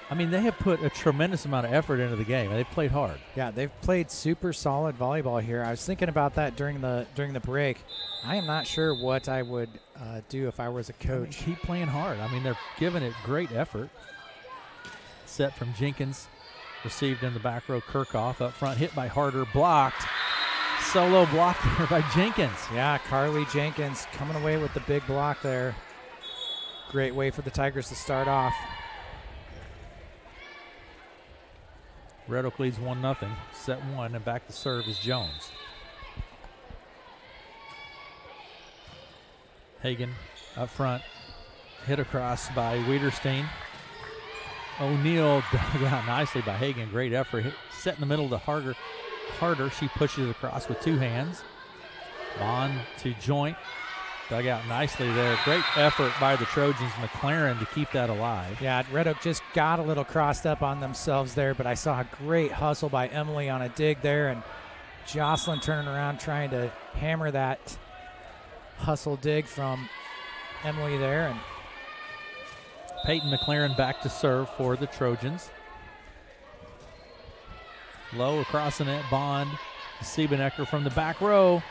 I mean, they have put a tremendous amount of effort into the game. They've played hard. Yeah, they've played super solid volleyball here. I was thinking about that during the break. I am not sure what I would do if I was a coach. Keep playing hard. I mean, they're giving it great effort. Set from Jenkins, received in the back row. Kirchhoff up front, hit by Harder, blocked. Solo block there by Jenkins. Yeah, Carly Jenkins coming away with the big block there. Great way for the Tigers to start off. Red Oak leads 1-0. Set 1, and back to serve is Jones. Hagen up front. Hit across by Wiederstein. O'Neal dug out nicely by Hagen. Great effort. Set in the middle to Harder. Harder. She pushes it across with two hands. Bond to Joint. Dug out nicely there. Great effort by the Trojans. McLaren to keep that alive. Yeah, Red Oak just got a little crossed up on themselves there, but I saw a great hustle by Emily on a dig there, and Jocelyn turning around trying to hammer that hustle dig from Emily there. And Peyton McLaren back to serve for the Trojans. Low across the net. Bond. Siebenecker from the back row.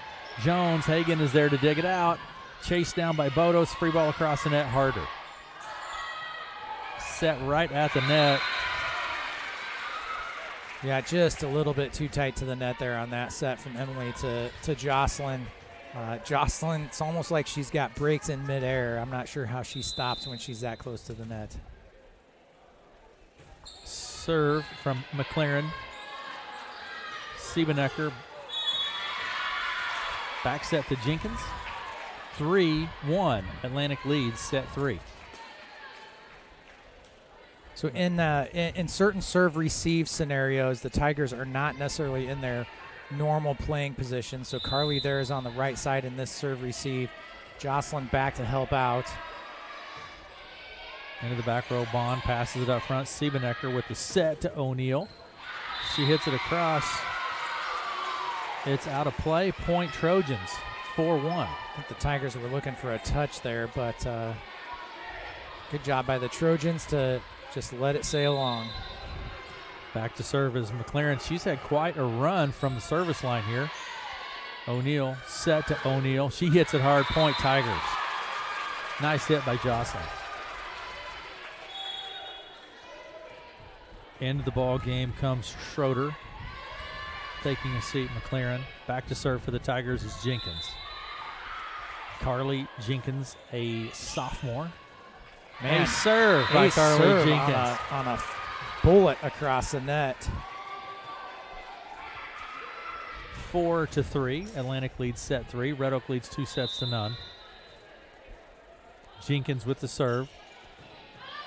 Jones. Hagen is there to dig it out. Chased down by Bodos. Free ball across the net. Harder. Set right at the net. Yeah, just a little bit too tight to the net there on that set from Emily to Jocelyn. Jocelyn, it's almost like she's got breaks in midair. I'm not sure how she stops when she's that close to the net. Serve from McLaren. Siebenecker. Back set to Jenkins. 3-1. Atlantic leads set 3. So in certain serve-receive scenarios, the Tigers are not necessarily in their normal playing position. So Carly there is on the right side in this serve-receive. Jocelyn back to help out. Into the back row, Bond passes it up front. Siebenecker with the set to O'Neal. She hits it across. It's out of play. Point Trojans, 4-1. I think the Tigers were looking for a touch there, but good job by the Trojans to just let it sail along. Back to serve is McLaren. She's had quite a run from the service line here. O'Neal, set to O'Neal. She hits it hard. Point Tigers. Nice hit by Jocelyn. Into the ball game comes Schroeder. Taking a seat, McLaren. Back to serve for the Tigers is Jenkins. Carly Jenkins, a sophomore. Man, a serve by Carly Jenkins. On a bullet across the net. 4-3. Atlantic leads set 3. Red Oak leads 2-0. Jenkins with the serve.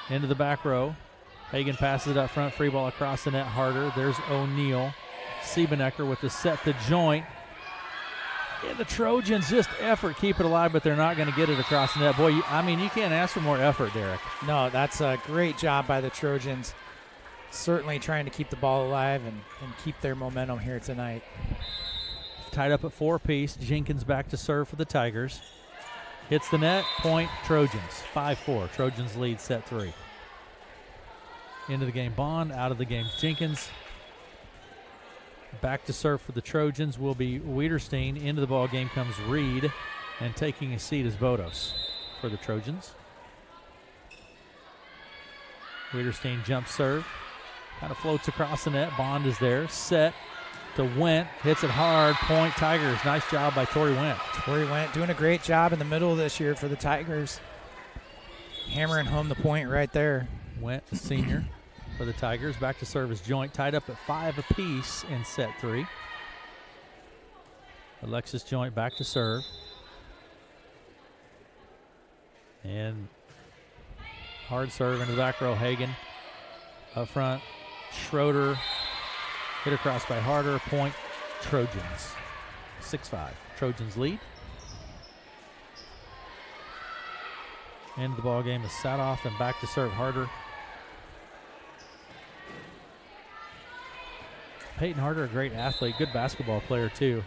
Into the back row. Hagen passes it up front. Free ball across the net. Harder. There's O'Neal. Siebenecker with the set to Joint. Yeah, the Trojans just effort, keep it alive, but they're not going to get it across the net. Boy, you can't ask for more effort, Derek. No, that's a great job by the Trojans. Certainly trying to keep the ball alive and keep their momentum here tonight. Tied up at 4-piece. Jenkins back to serve for the Tigers. Hits the net. Point Trojans. 5-4. Trojans lead set 3. Into the game, Bond. Out of the game, Jenkins. Back to serve for the Trojans will be Wiederstein. Into the ball game comes Reed, and taking a seat is Bodos for the Trojans. Wiederstein jump serve. Kind of floats across the net. Bond is there. Set to Went. Hits it hard. Point Tigers. Nice job by Tori Went. Tori Went doing a great job in the middle of this year for the Tigers. Hammering home the point right there. Went, the senior. For the Tigers. Back to serve is Joint. Tied up at 5 apiece in set 3. Alexis Joint back to serve. And hard serve into the back row. Hagen up front. Schroeder hit across by Harder. Point Trojans. 6-5. Trojans lead. Into the ball game is Sadoff and back to serve Harder. Peyton Harder, a great athlete, good basketball player too.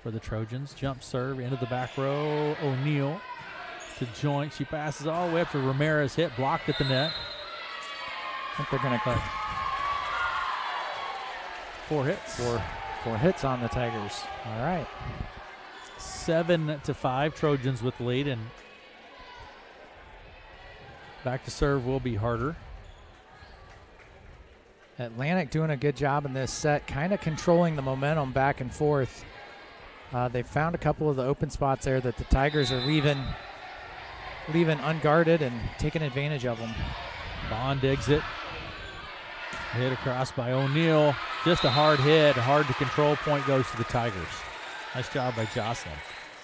For the Trojans, jump serve into the back row. O'Neal to Joint. She passes all the way up to Ramirez. Hit blocked at the net. I think they're going to cut 4 hits. Four hits on the Tigers. All right. 7-5. Trojans with the lead, and back to serve will be Harder. Atlantic doing a good job in this set, kind of controlling the momentum back and forth. They found a couple of the open spots there that the Tigers are leaving unguarded and taking advantage of them. Bond digs it. Hit across by O'Neal. Just a hard hit, hard to control. Point goes to the Tigers. Nice job by Jocelyn.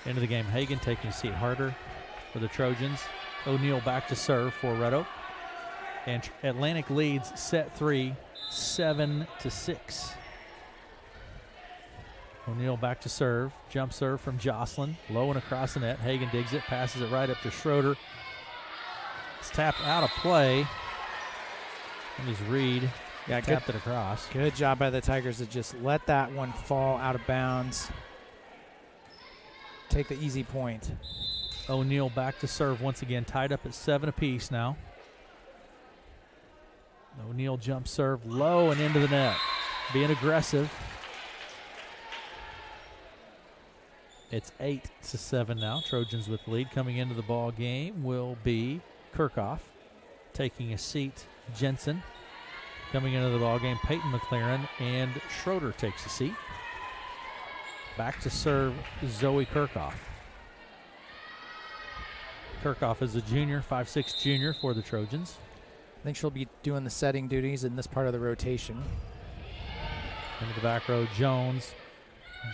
Into the game, Hagen taking a seat. Harder for the Trojans. O'Neal back to serve for Red Oak. And Atlantic leads set 3, 7-6. O'Neal back to serve. Jump serve from Jocelyn. Low and across the net. Hagan digs it. Passes it right up to Schroeder. It's tapped out of play. That was Reed. Tapped it across. Good job by the Tigers to just let that one fall out of bounds. Take the easy point. O'Neal back to serve once again. Tied up at 7 apiece now. O'Neal jump serve low and into the net. Being aggressive. It's 8-7 now. Trojans with lead. Coming into the ball game will be Kirchhoff. Taking a seat, Jensen. Coming into the ball game, Peyton McLaren, and Schroeder takes a seat. Back to serve, Zoe Kirchhoff. Kirchhoff is a junior, 5'6" junior for the Trojans. I think she'll be doing the setting duties in this part of the rotation. Into the back row, Jones.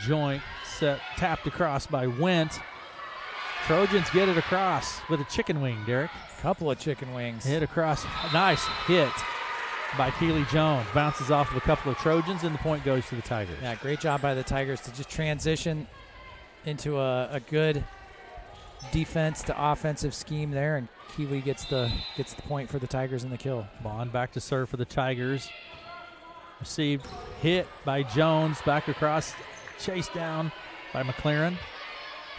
Joint set, tapped across by Wendt. Trojans get it across with a chicken wing, Derek. Couple of chicken wings. Hit across. Nice hit by Keely Jones. Bounces off of a couple of Trojans, and the point goes to the Tigers. Yeah, great job by the Tigers to just transition into a good defense to offensive scheme there, and Keely gets the point for the Tigers in the kill. Bond back to serve for the Tigers. Received, hit by Jones, back across, chased down by McLaren.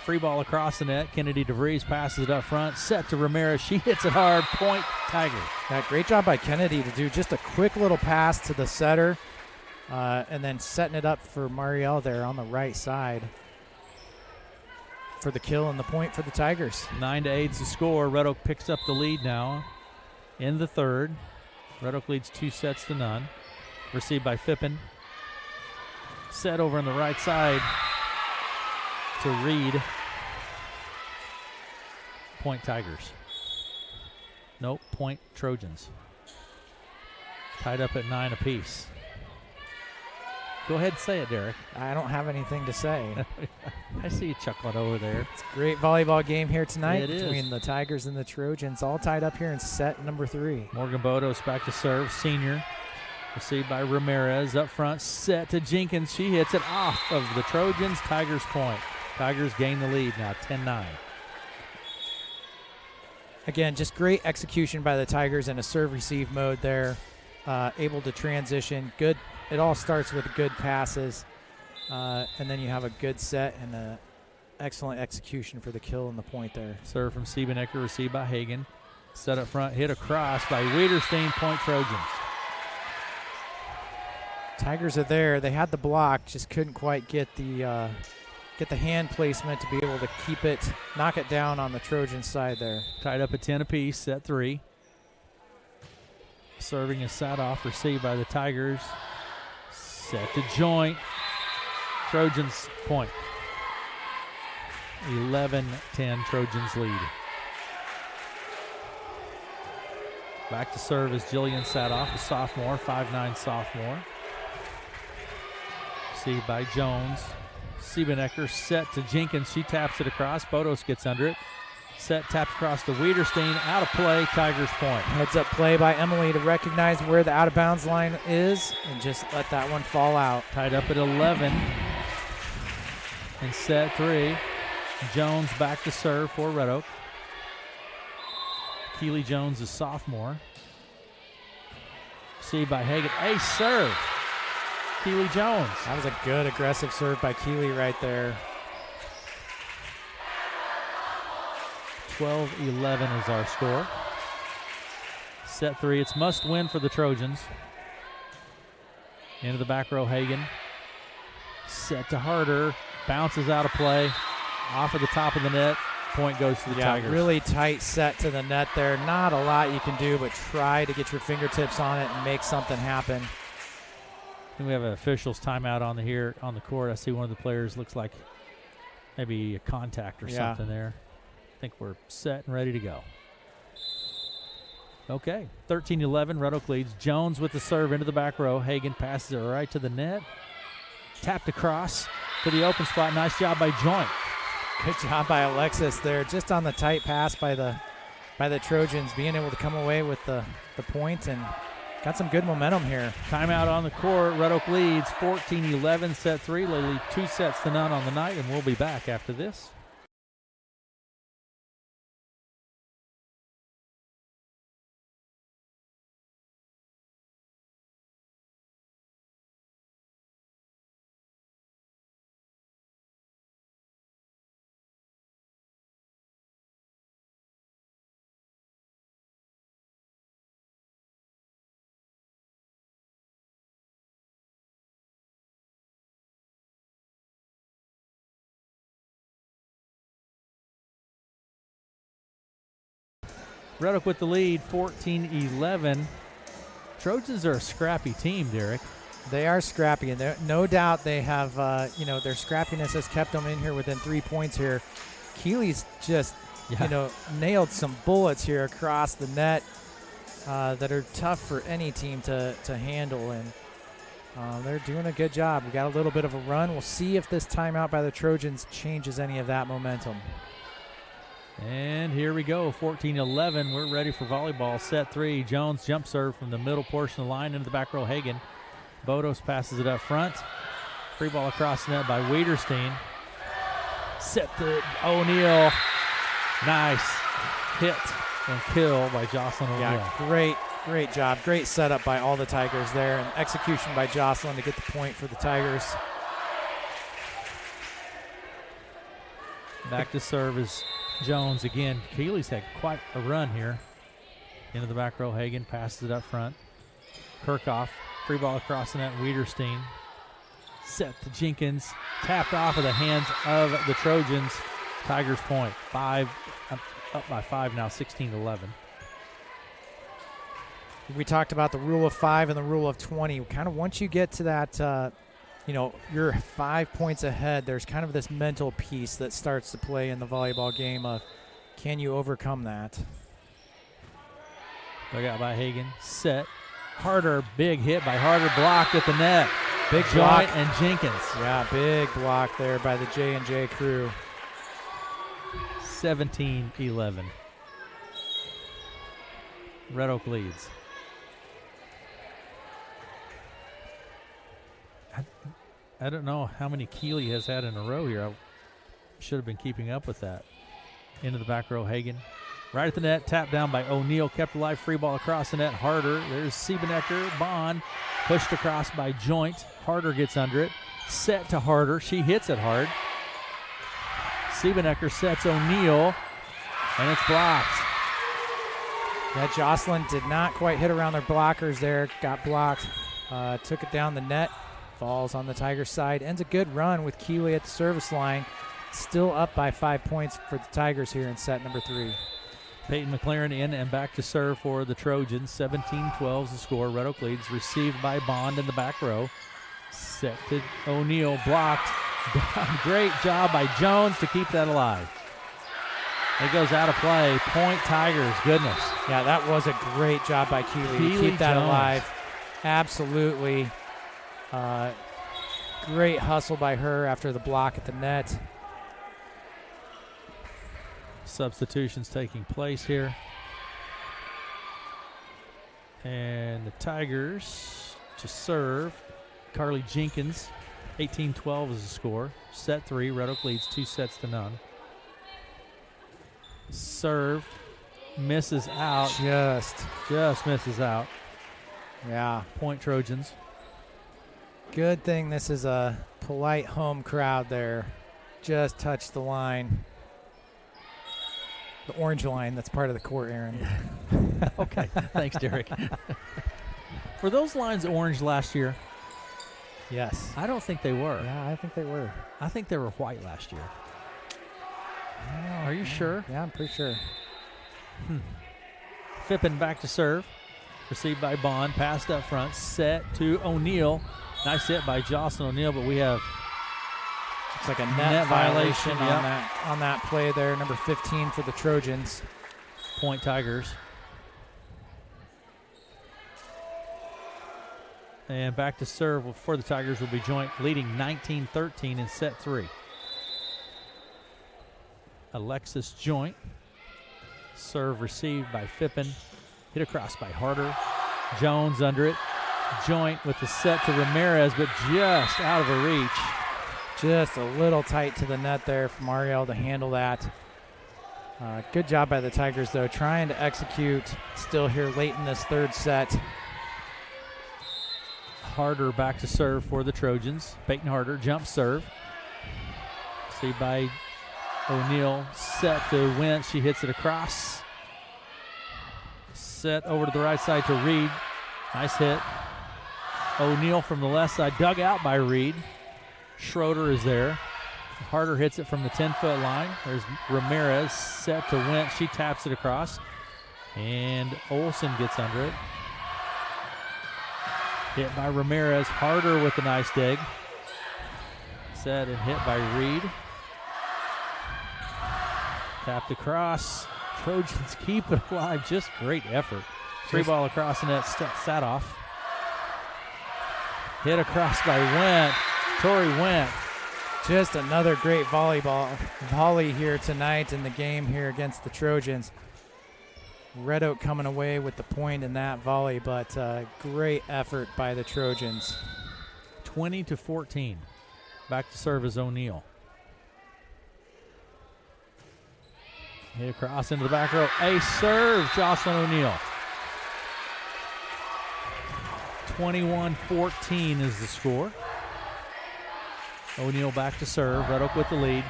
Free ball across the net. Kennedy DeVries passes it up front. Set to Ramirez. She hits it hard. Point Tigers. Yeah, great job by Kennedy to do just a quick little pass to the setter and then setting it up for Marielle there on the right side for the kill and the point for the Tigers. 9-8 is the score. Red Oak picks up the lead now in the third. Red Oak leads 2-0. Received by Fippen. Set over on the right side to Reed. Point Tigers. Nope, point Trojans. Tied up at 9 apiece. Go ahead and say it, Derek. I don't have anything to say. I see you chuckling over there. It's a great volleyball game here tonight It between is. the Tigers and the Trojans, all tied up here in set number 3. Morgan Bodos back to serve, senior. Received by Ramirez up front, set to Jenkins. She hits it off of the Trojans. Tigers point. Tigers gain the lead now, 10-9. Again, just great execution by the Tigers in a serve-receive mode there. Able to transition. Good. It all starts with good passes, and then you have a good set and an excellent execution for the kill and the point there. Serve from Siebenecker, received by Hagan. Set up front, hit across by Wiederstein, point Trojans. Tigers are there. They had the block, just couldn't quite get the hand placement to be able to keep it, knock it down on the Trojan side there. Tied up at 10 apiece, set 3. Serving is sat off, received by the Tigers. Set to joint. Trojans point. 11-10 Trojans lead. Back to serve is Jillian Sadoff, a sophomore, 5'9" sophomore. Received by Jones. Siebenecker set to Jenkins. She taps it across. Bodos gets under it. Set tapped across to Wiederstein. Out of play. Tigers point. Heads up play by Emily to recognize where the out-of-bounds line is and just let that one fall out. Tied up at 11. And set 3. Jones back to serve for Red Oak. Keely Jones is sophomore. Received by Hagan. Ace serve. Keely Jones. That was a good aggressive serve by Keely right there. 12-11 is our score. Set 3. It's must win for the Trojans. Into the back row, Hagan. Set to Harder. Bounces out of play. Off of the top of the net. Point goes to the Tigers. Really tight set to the net there. Not a lot you can do, but try to get your fingertips on it and make something happen. I think we have an official's timeout on the court. I see one of the players looks like maybe a contact or something there. I think we're set and ready to go. Okay, 13-11, Red Oak leads. Jones with the serve into the back row. Hagan passes it right to the net. Tapped across to the open spot. Nice job by Joint. Good job by Alexis there, just on the tight pass by the Trojans, being able to come away with the point and got some good momentum here. Timeout on the court. Red Oak leads 14-11, set 3. They lead 2-0 on the night, and we'll be back after this. Red Oak with the lead, 14-11. Trojans are a scrappy team, Derek. They are scrappy, and no doubt they have, their scrappiness has kept them in here within 3 points here. Keeley's just, nailed some bullets here across the net that are tough for any team to handle, and they're doing a good job. We got a little bit of a run. We'll see if this timeout by the Trojans changes any of that momentum. And here we go, 14-11. We're ready for volleyball. Set 3. Jones jump serve from the middle portion of the line into the back row. Hagen. Bodos passes it up front. Free ball across the net by Wiederstein. Set to O'Neal. Nice hit and kill by Jocelyn O'Neal. Yeah, great job. Great setup by all the Tigers there, and execution by Jocelyn to get the point for the Tigers. Back to serve is Jones again. Keeley's had quite a run here. Into the back row. Hagen passes it up front. Kirchhoff, free ball across the net. Wiederstein set to Jenkins. Tapped off of the hands of the Trojans. Tigers point. Up by 5 now, 16-11. We talked about the rule of 5 and the rule of 20. Kind of once you get to that, you're 5 points ahead, there's kind of this mental piece that starts to play in the volleyball game of, can you overcome that? Dug out by Hagen. Set. Harder, big hit by Harder, blocked at the net. Big block. And Jenkins. Yeah, big block there by the J&J crew. 17-11. Red Oak leads. I don't know how many Keeley has had in a row here. I should have been keeping up with that. Into the back row, Hagen. Right at the net, tapped down by O'Neal, kept alive, free ball across the net. Harder, there's Siebenecker, Bond, pushed across by Joint. Harder gets under it, set to Harder. She hits it hard. Siebenecker sets O'Neal, and it's blocked. Yeah, Jocelyn did not quite hit around their blockers there, got blocked, took it down the net. Falls on the Tigers' side. Ends a good run with Keeley at the service line. Still up by 5 points for the Tigers here in set number 3. Peyton McLaren in and back to serve for the Trojans. 17-12 is the score. Red Oak leads. Received by Bond in the back row. Set to O'Neal. Blocked. Great job by Jones to keep that alive. It goes out of play. Point Tigers. Goodness. Yeah, that was a great job by Keeley to keep that alive. Absolutely. Great hustle by her after the block at the net. Substitutions taking place here. And the Tigers to serve. Carly Jenkins, 18-12 is the score. Set 3, Red Oak leads 2-0. Serve, misses out. Just misses out. Yeah. Point Trojans. Good thing this is a polite home crowd there. Just touched the line. The orange line that's part of the court, Aaron. Okay, thanks, Derek. Were those lines orange last year? Yes. I don't think they were. Yeah, I think they were. I think they were white last year. Are you sure? Yeah, I'm pretty sure. Fippen back to serve. Received by Bond. Passed up front. Set to O'Neal. Nice hit by Jocelyn O'Neal, but we have it's like a net violation on that play there. Number 15 for the Trojans. Point Tigers. And back to serve for the Tigers will be Joint, leading 19-13 in set 3. Alexis Joint. Serve received by Fippen. Hit across by Harder. Jones under it. Joint with the set to Ramirez, but just out of her reach. Just a little tight to the net there for Mariel to handle that. Good job by the Tigers, though, trying to execute still here late in this third set. Harder back to serve for the Trojans. Peyton Harder, jump serve. See by O'Neal, set to Wentz. She hits it across. Set over to the right side to Reed. Nice hit. O'Neal from the left side, dug out by Reed. Schroeder is there. Harder hits it from the 10-foot line. There's Ramirez, set to Wentz. She taps it across. And Olsen gets under it. Hit by Ramirez. Harder with a nice dig. Set and hit by Reed. Tapped across. Trojans keep it alive. Just great effort. Free ball across the net. Sat off. Hit across by Went. Tori Went. Just another great volley here tonight in the game here against the Trojans. Red Oak coming away with the point in that volley, but great effort by the Trojans. 20-14. Back to serve is O'Neal. Hit across into the back row. Ace serve, Jocelyn O'Neal. 21-14 is the score. O'Neal back to serve. Red Oak with the lead.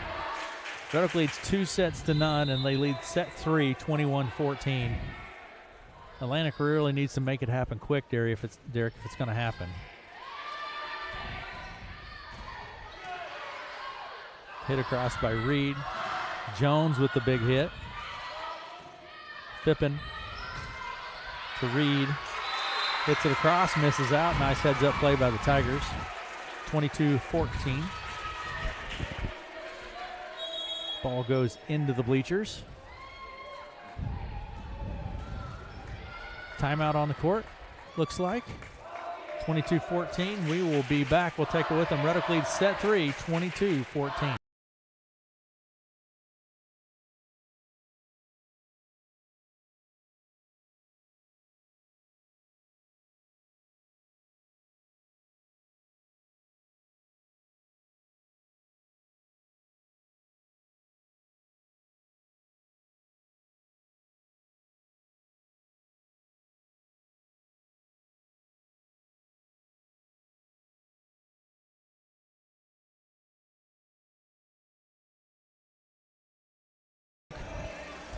Red Oak leads 2-0, and they lead set 3, 21-14. Atlantic really needs to make it happen quick, Derek, if it's going to happen. Hit across by Reed. Jones with the big hit. Fippen to Reed. Hits it across, misses out. Nice heads-up play by the Tigers. 22-14. Ball goes into the bleachers. Timeout on the court, looks like. 22-14. We will be back. We'll take it with them. Red Oak leads set 3, 22-14.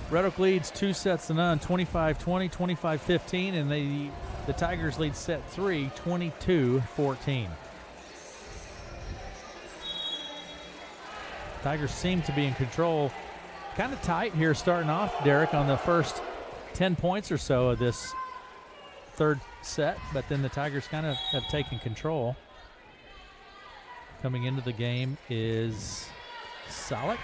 Red Oak leads 2-0, 25-20, 25-15, and the Tigers lead set 3, 22-14. Tigers seem to be in control. Kind of tight here starting off, Derek, on the first 10 points or so of this third set, but then the Tigers kind of have taken control. Coming into the game is Salick.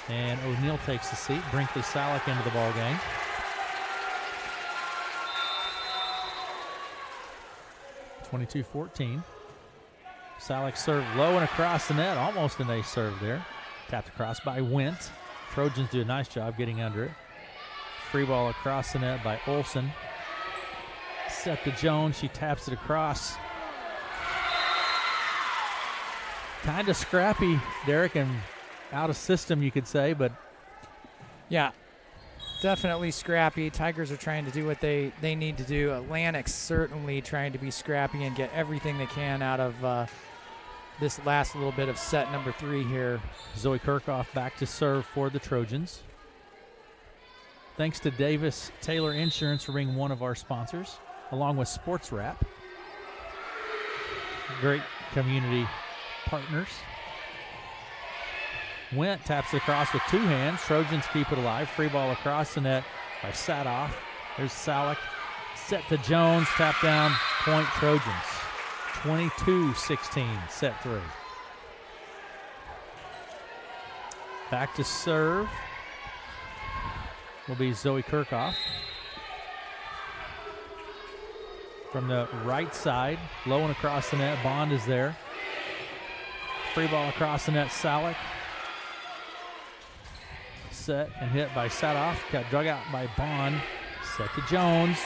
And O'Neal takes the seat. Brinkley Salick into the ball game. (22-14). Salick served low and across the net. Almost an ace serve there. Tapped across by Went. Trojans do a nice job getting under it. Free ball across the net by Olsen. Set to Jones. She taps it across. Kind of scrappy, Derek, and out of system, you could say, but yeah, definitely scrappy. Tigers are trying to do what they need to do. Atlantic's certainly trying to be scrappy and get everything they can out of this last little bit of set number 3 here. Zoe Kirchhoff back to serve for the Trojans. Thanks to Davis Taylor Insurance for being one of our sponsors, along with Sports Wrap. Great community partners. Went taps it across with 2 hands. Trojans keep it alive. Free ball across the net by Sadoff. There's Salick. Set to Jones. Tap down. Point Trojans. 22-16. Set 3. Back to serve will be Zoe Kirchhoff. From the right side. Low and across the net. Bond is there. Free ball across the net. Salick. Set and hit by Sadoff. Got dug out by Bond. Set to Jones.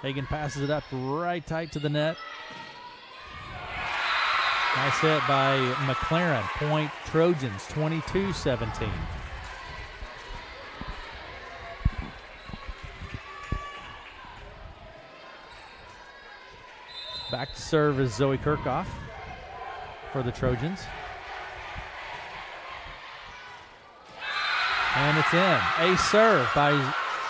Hagan passes it up right tight to the net. Nice hit by McLaren. Point Trojans, 22-17. Back to serve is Zoe Kirchhoff for the Trojans. And it's in. A serve by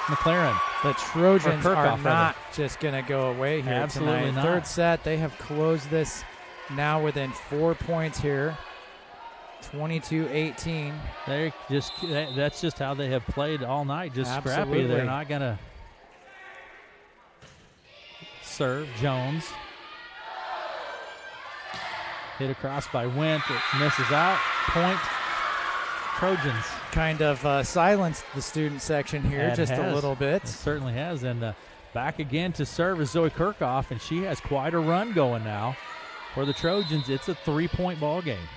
McLaren. The Trojans are not just going to go away here Absolutely tonight. not. Third set, they have closed this now within 4 points here. 22-18. That's just how they have played all night, just Absolutely. scrappy. They're not going to serve. Jones. Hit across by Went. It misses out. Point Trojans. Kind of silenced the student section here It just has. a little bit. It certainly has. And back again to serve is Zoe Kirchhoff, and she has quite a run going now. For the Trojans, it's a 3-point ball game.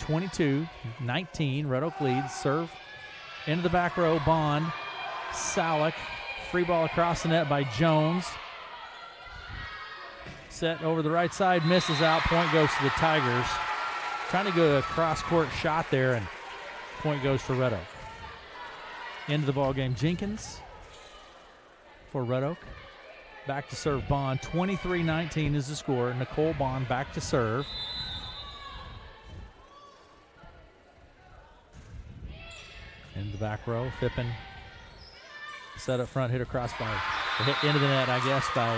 22-19, Red Oak leads. Serve into the back row, Bond. Salick, free ball across the net by Jones. Set over the right side, misses out. Point goes to the Tigers. Trying to go a cross-court shot there, and point goes for Red Oak. Into the ball game, Jenkins for Red Oak. Back to serve Bond. 23-19 is the score. Nicole Bond back to serve. In the back row, Fippen set up front, hit across by, hit into the net, I guess, by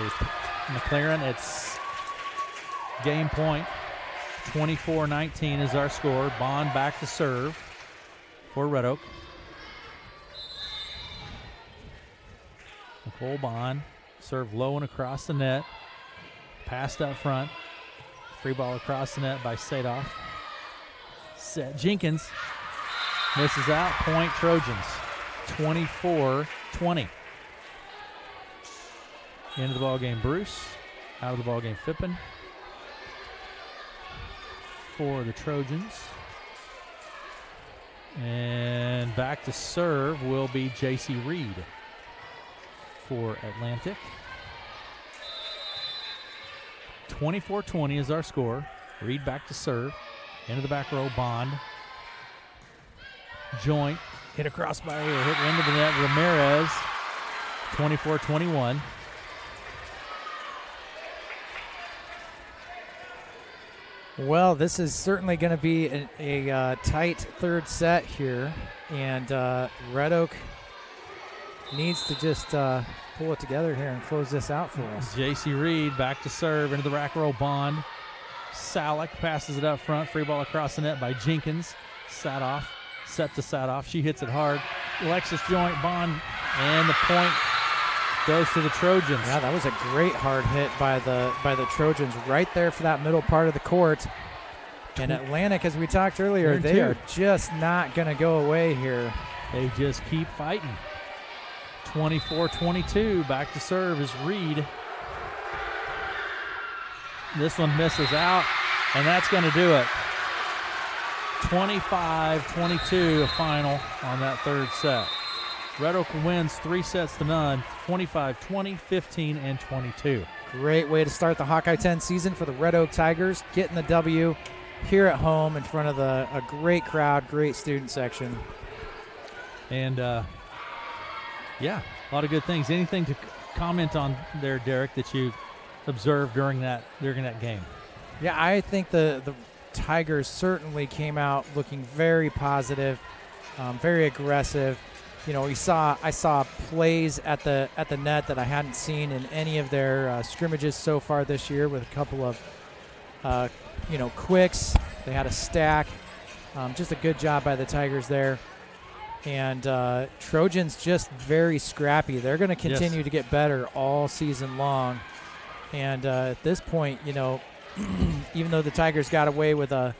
McLaren. It's game point. 24-19 is our score. Bond back to serve for Red Oak. Nicole Bond. Serve low and across the net. Passed up front. Free ball across the net by Sadoff. Set Jenkins. Misses out. Point Trojans. 24-20. Into the ball game, Bruce. Out of the ball game, Fippen. For the Trojans. And back to serve will be J.C. Reed for Atlantic. 24-20 is our score. Reed back to serve. Into the back row, Bond. Joint. Hit across by, hit into the net, Ramirez. 24-21. Well, this is certainly going to be a tight third set here, and Red Oak needs to just pull it together here and close this out for us. J.C. Reed back to serve into the rack row, Bond. Salick passes it up front, free ball across the net by Jenkins. Sadoff, set to Sadoff. She hits it hard. Alexis Joint, Bond, and the point goes to the Trojans. Yeah, that was a great hard hit by the Trojans right there for that middle part of the court. And Atlantic, as we talked earlier, they are just not going to go away here. They just keep fighting. 24-22, back to serve is Reed. This one misses out, and that's going to do it. 25-22, a final on that third set. Red Oak wins 3-0, 25-20, 15, and 22. Great way to start the Hawkeye 10 season for the Red Oak Tigers, getting the W here at home in front of a great crowd, great student section. And, yeah, a lot of good things. Anything to comment on there, Derek, that you observed during that game? Yeah, I think the Tigers certainly came out looking very positive, very aggressive. You know, I saw plays at the net that I hadn't seen in any of their scrimmages so far this year, with a couple of quicks. They had a stack. Just a good job by the Tigers there. And Trojans just very scrappy. They're going to continue to get better all season long. And at this point, even though the Tigers got away with a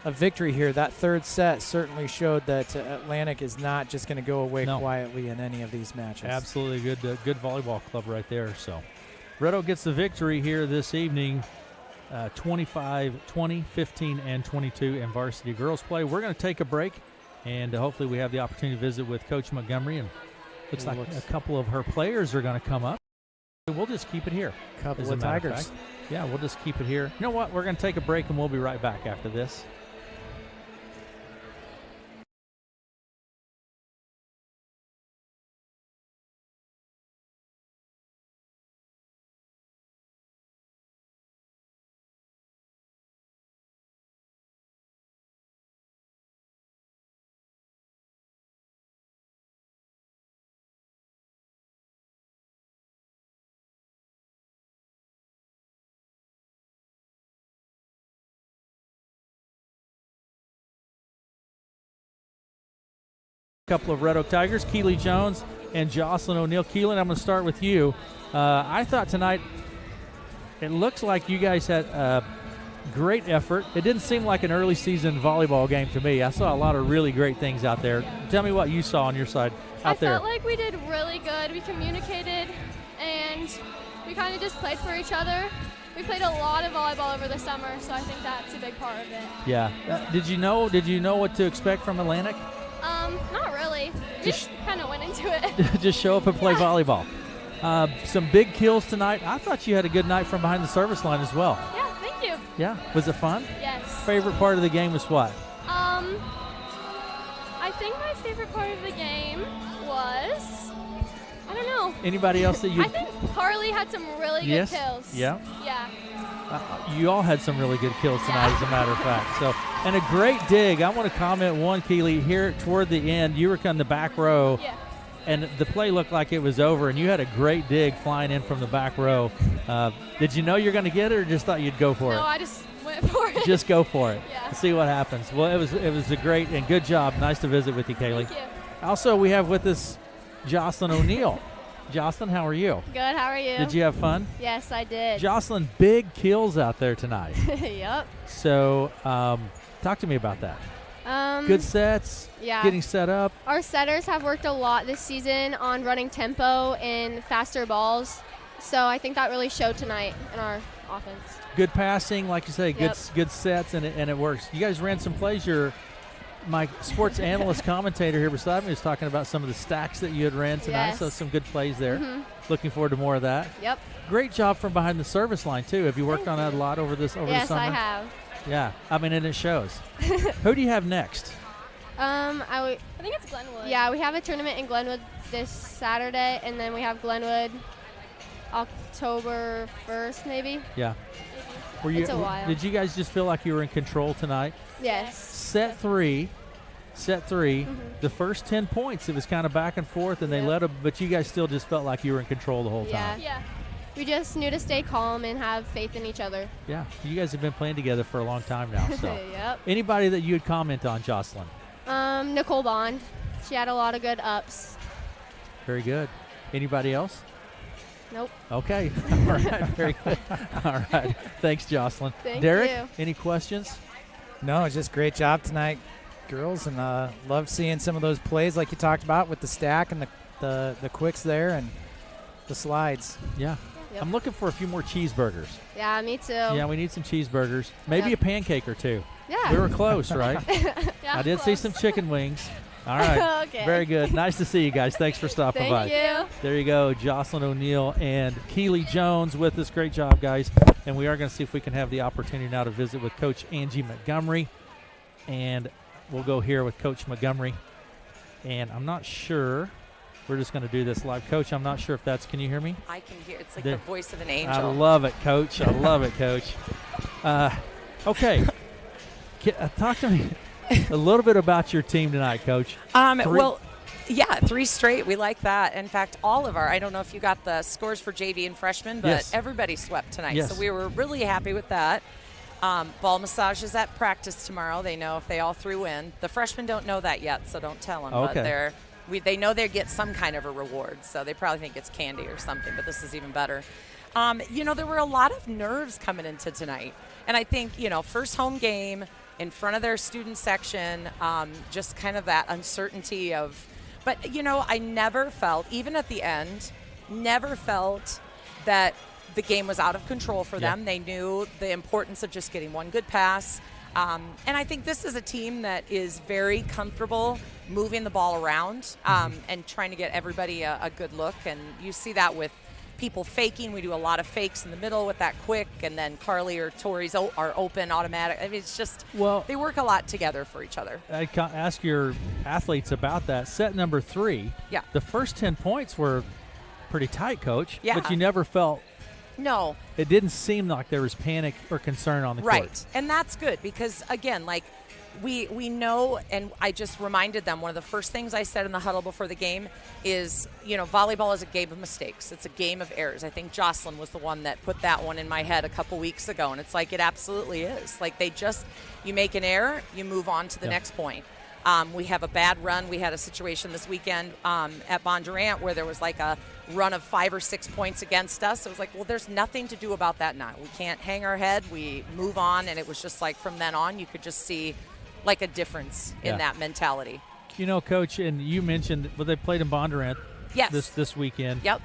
victory here, that third set certainly showed that Atlantic is not just going to go away quietly in any of these matches. Absolutely good volleyball club right there. So Red Oak gets the victory here this evening, 25-20, 15, and 22 in varsity girls play. We're going to take a break, and hopefully we have the opportunity to visit with Coach Montgomery, and looks like a couple of her players are going to come up. We'll we'll just keep it here. Couple as a of matter Tigers. fact. Yeah, we'll just keep it here. You know what? We're going to take a break, and we'll be right back after this. Couple of Red Oak Tigers, Keely Jones and Jocelyn O'Neill. Keelan, I'm going to start with you. I thought tonight it looks like you guys had a great effort. It didn't seem like an early season volleyball game to me. I saw a lot of really great things out there. Tell me what you saw on your side out there. I felt like we did really good. We communicated, and we kind of just played for each other. We played a lot of volleyball over the summer, so I think that's a big part of it. Yeah. Did you know what to expect from Atlantic? Not really. Just kind of went into it. Just show up and play volleyball. Some big kills tonight. I thought you had a good night from behind the service line as well. Yeah, thank you. Yeah. Was it fun? Yes. Favorite part of the game was what? I think my favorite part of the game was, I don't know. Anybody else that you? I think Harley had some really good kills. Yeah. Yeah. You all had some really good kills tonight, as a matter of fact. So, and a great dig. I want to comment one, Keely, here toward the end. You were on the back row, and the play looked like it was over, and you had a great dig flying in from the back row. Did you know you're going to get it, or just thought you'd go for it? No, I just went for it. Just go for it. Yeah. See what happens. Well, it was a great and good job. Nice to visit with you, Kaylee. Thank you. Also, we have with us Jocelyn O'Neill. Jocelyn, how are you? Good, how are you? Did you have fun? Yes, I did. Jocelyn, big kills out there tonight. Yep. So, talk to me about that. Good sets, getting set up. Our setters have worked a lot this season on running tempo and faster balls, so I think that really showed tonight in our offense. Good passing, like you say, Yep. good sets, and it works. You guys ran some plays. My sports analyst commentator here beside me was talking about some of the stacks that you had ran tonight, Yes. so some good plays there. Mhm. Looking forward to more of that. Yep. Great job from behind the service line, too. Have you worked on that a lot over the summer? Yes, I have. Yeah, I mean, and it shows. Who do you have next? I think it's Glenwood. Yeah, we have a tournament in Glenwood this Saturday, and then we have Glenwood October 1st, maybe. Yeah. It's a while. Did you guys just feel like you were in control tonight? Yes. Set three, the first 10 points, it was kind of back and forth, and they led them, but you guys still just felt like you were in control the whole time. Yeah. We just knew to stay calm and have faith in each other. Yeah. You guys have been playing together for a long time now. So. Yep. Anybody that you would comment on, Jocelyn? Nicole Bond. She had a lot of good ups. Very good. Anybody else? Nope. Okay. All right. Very good. All right. Thanks, Jocelyn. Thank Derek, you. any questions? No, it's just great job tonight, girls, and love seeing some of those plays like you talked about with the stack and the quicks there and the slides. Yeah. Yep. I'm looking for a few more cheeseburgers. Yeah, me too. Yeah, we need some cheeseburgers. Maybe a pancake or two. Yeah. We were close, right? Yeah, I did see some chicken wings. All right. Okay. Very good. Nice to see you guys. Thanks for stopping by. Thank you. There you go. Jocelyn O'Neill and Keely Jones with us. Great job, guys. And we are going to see if we can have the opportunity now to visit with Coach Angie Montgomery. And we'll go here with Coach Montgomery. And I'm not sure. We're just going to do this live. Coach, I'm not sure if that's – can you hear me? I can hear. It's like the voice of an angel. I love it, Coach. I love it, Coach. Okay. Talk to me a little bit about your team tonight, Coach. Well, yeah, 3 straight. We like that. In fact, all of I don't know if you got the scores for JV and freshmen, but everybody swept tonight. Yes. So we were really happy with that. Ball massage is at practice tomorrow. They know if they all 3 win. The freshmen don't know that yet, so don't tell them. Okay. But they know they get some kind of a reward, so they probably think it's candy or something, but this is even better. There were a lot of nerves coming into tonight. And I think, first home game in front of their student section, just kind of that uncertainty of – but, I never felt, even at the end, that the game was out of control for them. They knew the importance of just getting one good pass. And I think this is a team that is very comfortable moving the ball around and trying to get everybody a good look. And you see that with people faking. We do a lot of fakes in the middle with that quick, and then Carly or Tori's are open automatic. I mean, it's just they work a lot together for each other. I ask your athletes about that. Set number 3. Yeah. The first 10 points were pretty tight, Coach. Yeah. But you never felt. No. It didn't seem like there was panic or concern on the court. Right. And that's good because, again, like we know, and I just reminded them, one of the first things I said in the huddle before the game is, volleyball is a game of mistakes. It's a game of errors. I think Jocelyn was the one that put that one in my head a couple weeks ago, and it's like it absolutely is. Like you make an error, you move on to the next point. We have a bad run. We had a situation this weekend at Bondurant where there was like a run of 5 or 6 points against us. It was like, well, there's nothing to do about that now. We can't hang our head. We move on, and it was just like from then on you could just see like a difference in that mentality. Coach, and you mentioned they played in Bondurant this weekend. Yep.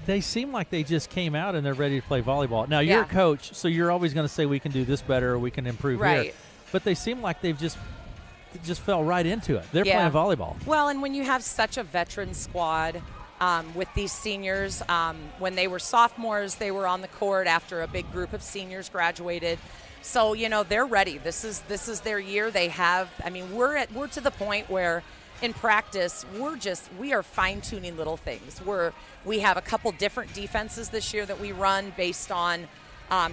They seem like they just came out and they're ready to play volleyball. Now, you're a coach, so you're always going to say we can do this better or we can improve here. But they seem like they've just fell right into it. They're playing volleyball. Well, and when you have such a veteran squad with these seniors, when they were sophomores, they were on the court after a big group of seniors graduated. So, they're ready. This is their year. They have, we're to the point where in practice, we are fine-tuning little things. We have a couple different defenses this year that we run based on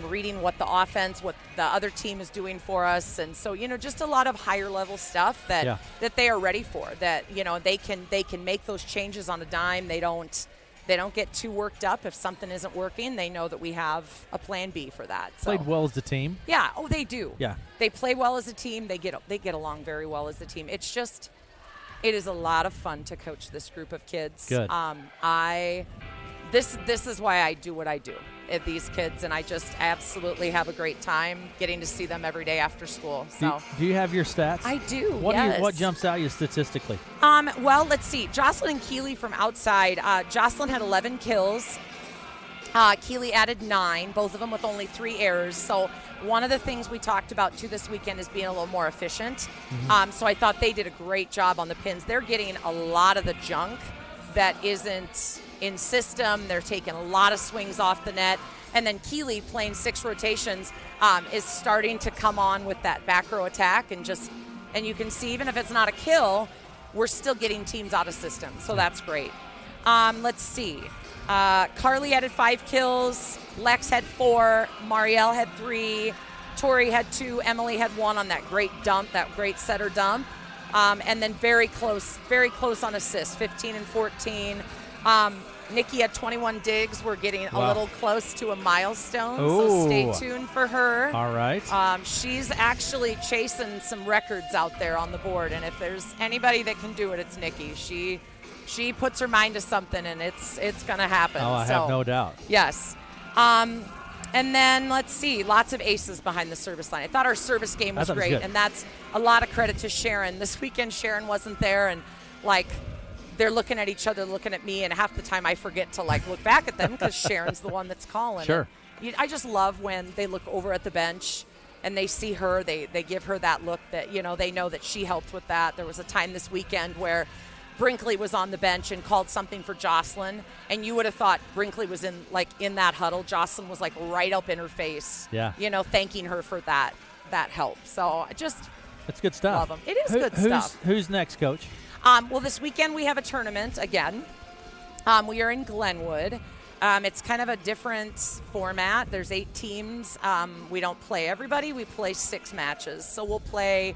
reading what the other team is doing for us. And so, just a lot of higher level stuff that they are ready for, that, they can make those changes on a dime. They don't get too worked up if something isn't working. They know that we have a plan B for that. So. Played well as a team. Yeah. Oh, they do. Yeah. They play well as a team. They get along very well as a team. It is a lot of fun to coach this group of kids. Good. This is why I do what I do at these kids, and I just absolutely have a great time getting to see them every day after school. So, do you have your stats? I do. What jumps out you statistically? Well, let's see. Jocelyn and Keeley from outside. Jocelyn had 11 kills. Keeley added 9, both of them with only 3 errors. So one of the things we talked about too this weekend is being a little more efficient. Mm-hmm. So I thought they did a great job on the pins. They're getting a lot of the junk that isn't in system. They're taking a lot of swings off the net. And then Keeley, playing 6 rotations, is starting to come on with that back row attack. And you can see, even if it's not a kill, we're still getting teams out of system. So that's great. Let's see. Carly added 5 kills. Lex had 4. Marielle had 3. Tori had 2. Emily had 1 on that great dump, that great setter dump. And then very close on assists, 15 and 14. Nikki had 21 digs. We're getting a little close to a milestone, so stay tuned for her. All right. She's actually chasing some records out there on the board, and if there's anybody that can do it, it's Nikki. She puts her mind to something, and it's going to happen. Oh, I have no doubt. Yes. And then, let's see, lots of aces behind the service line. I thought our service game was great, and that's a lot of credit to Sharon. This weekend, Sharon wasn't there, and, they're looking at each other, looking at me, and half the time I forget to, look back at them because Sharon's the one that's calling. Sure. I just love when they look over at the bench and they see her. They give her that look that, they know that she helped with that. There was a time this weekend where Brinkley was on the bench and called something for Jocelyn, and you would have thought Brinkley was in that huddle. Jocelyn was right up in her face, thanking her for that help. So that's good stuff. Love them. It is good stuff. Who's next, Coach? Well, this weekend we have a tournament again. We are in Glenwood. It's kind of a different format. There's 8 teams. We don't play everybody. We play 6 matches. So we'll play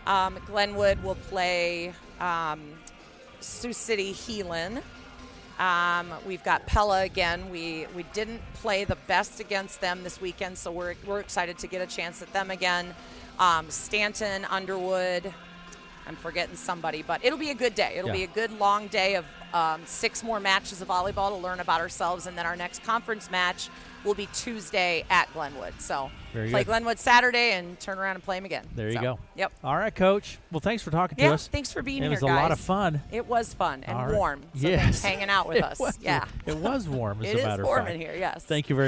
Glenwood. We'll play Sioux City, Heelan. We've got Pella again. We didn't play the best against them this weekend, so we're excited to get a chance at them again. Stanton, Underwood. I'm forgetting somebody, but it'll be a good day. It'll be a good long day of 6 more matches of volleyball to learn about ourselves, and then our next conference match will be Tuesday at Glenwood. So play Glenwood Saturday and turn around and play them again. There you go. Yep. All right, Coach. Well, thanks for talking to us. Thanks for being here, guys. It was a lot of fun. It was fun and warm. So thanks for hanging out with us. It was warm, as a matter of fact. It is warm in here, yes. Thank you very much.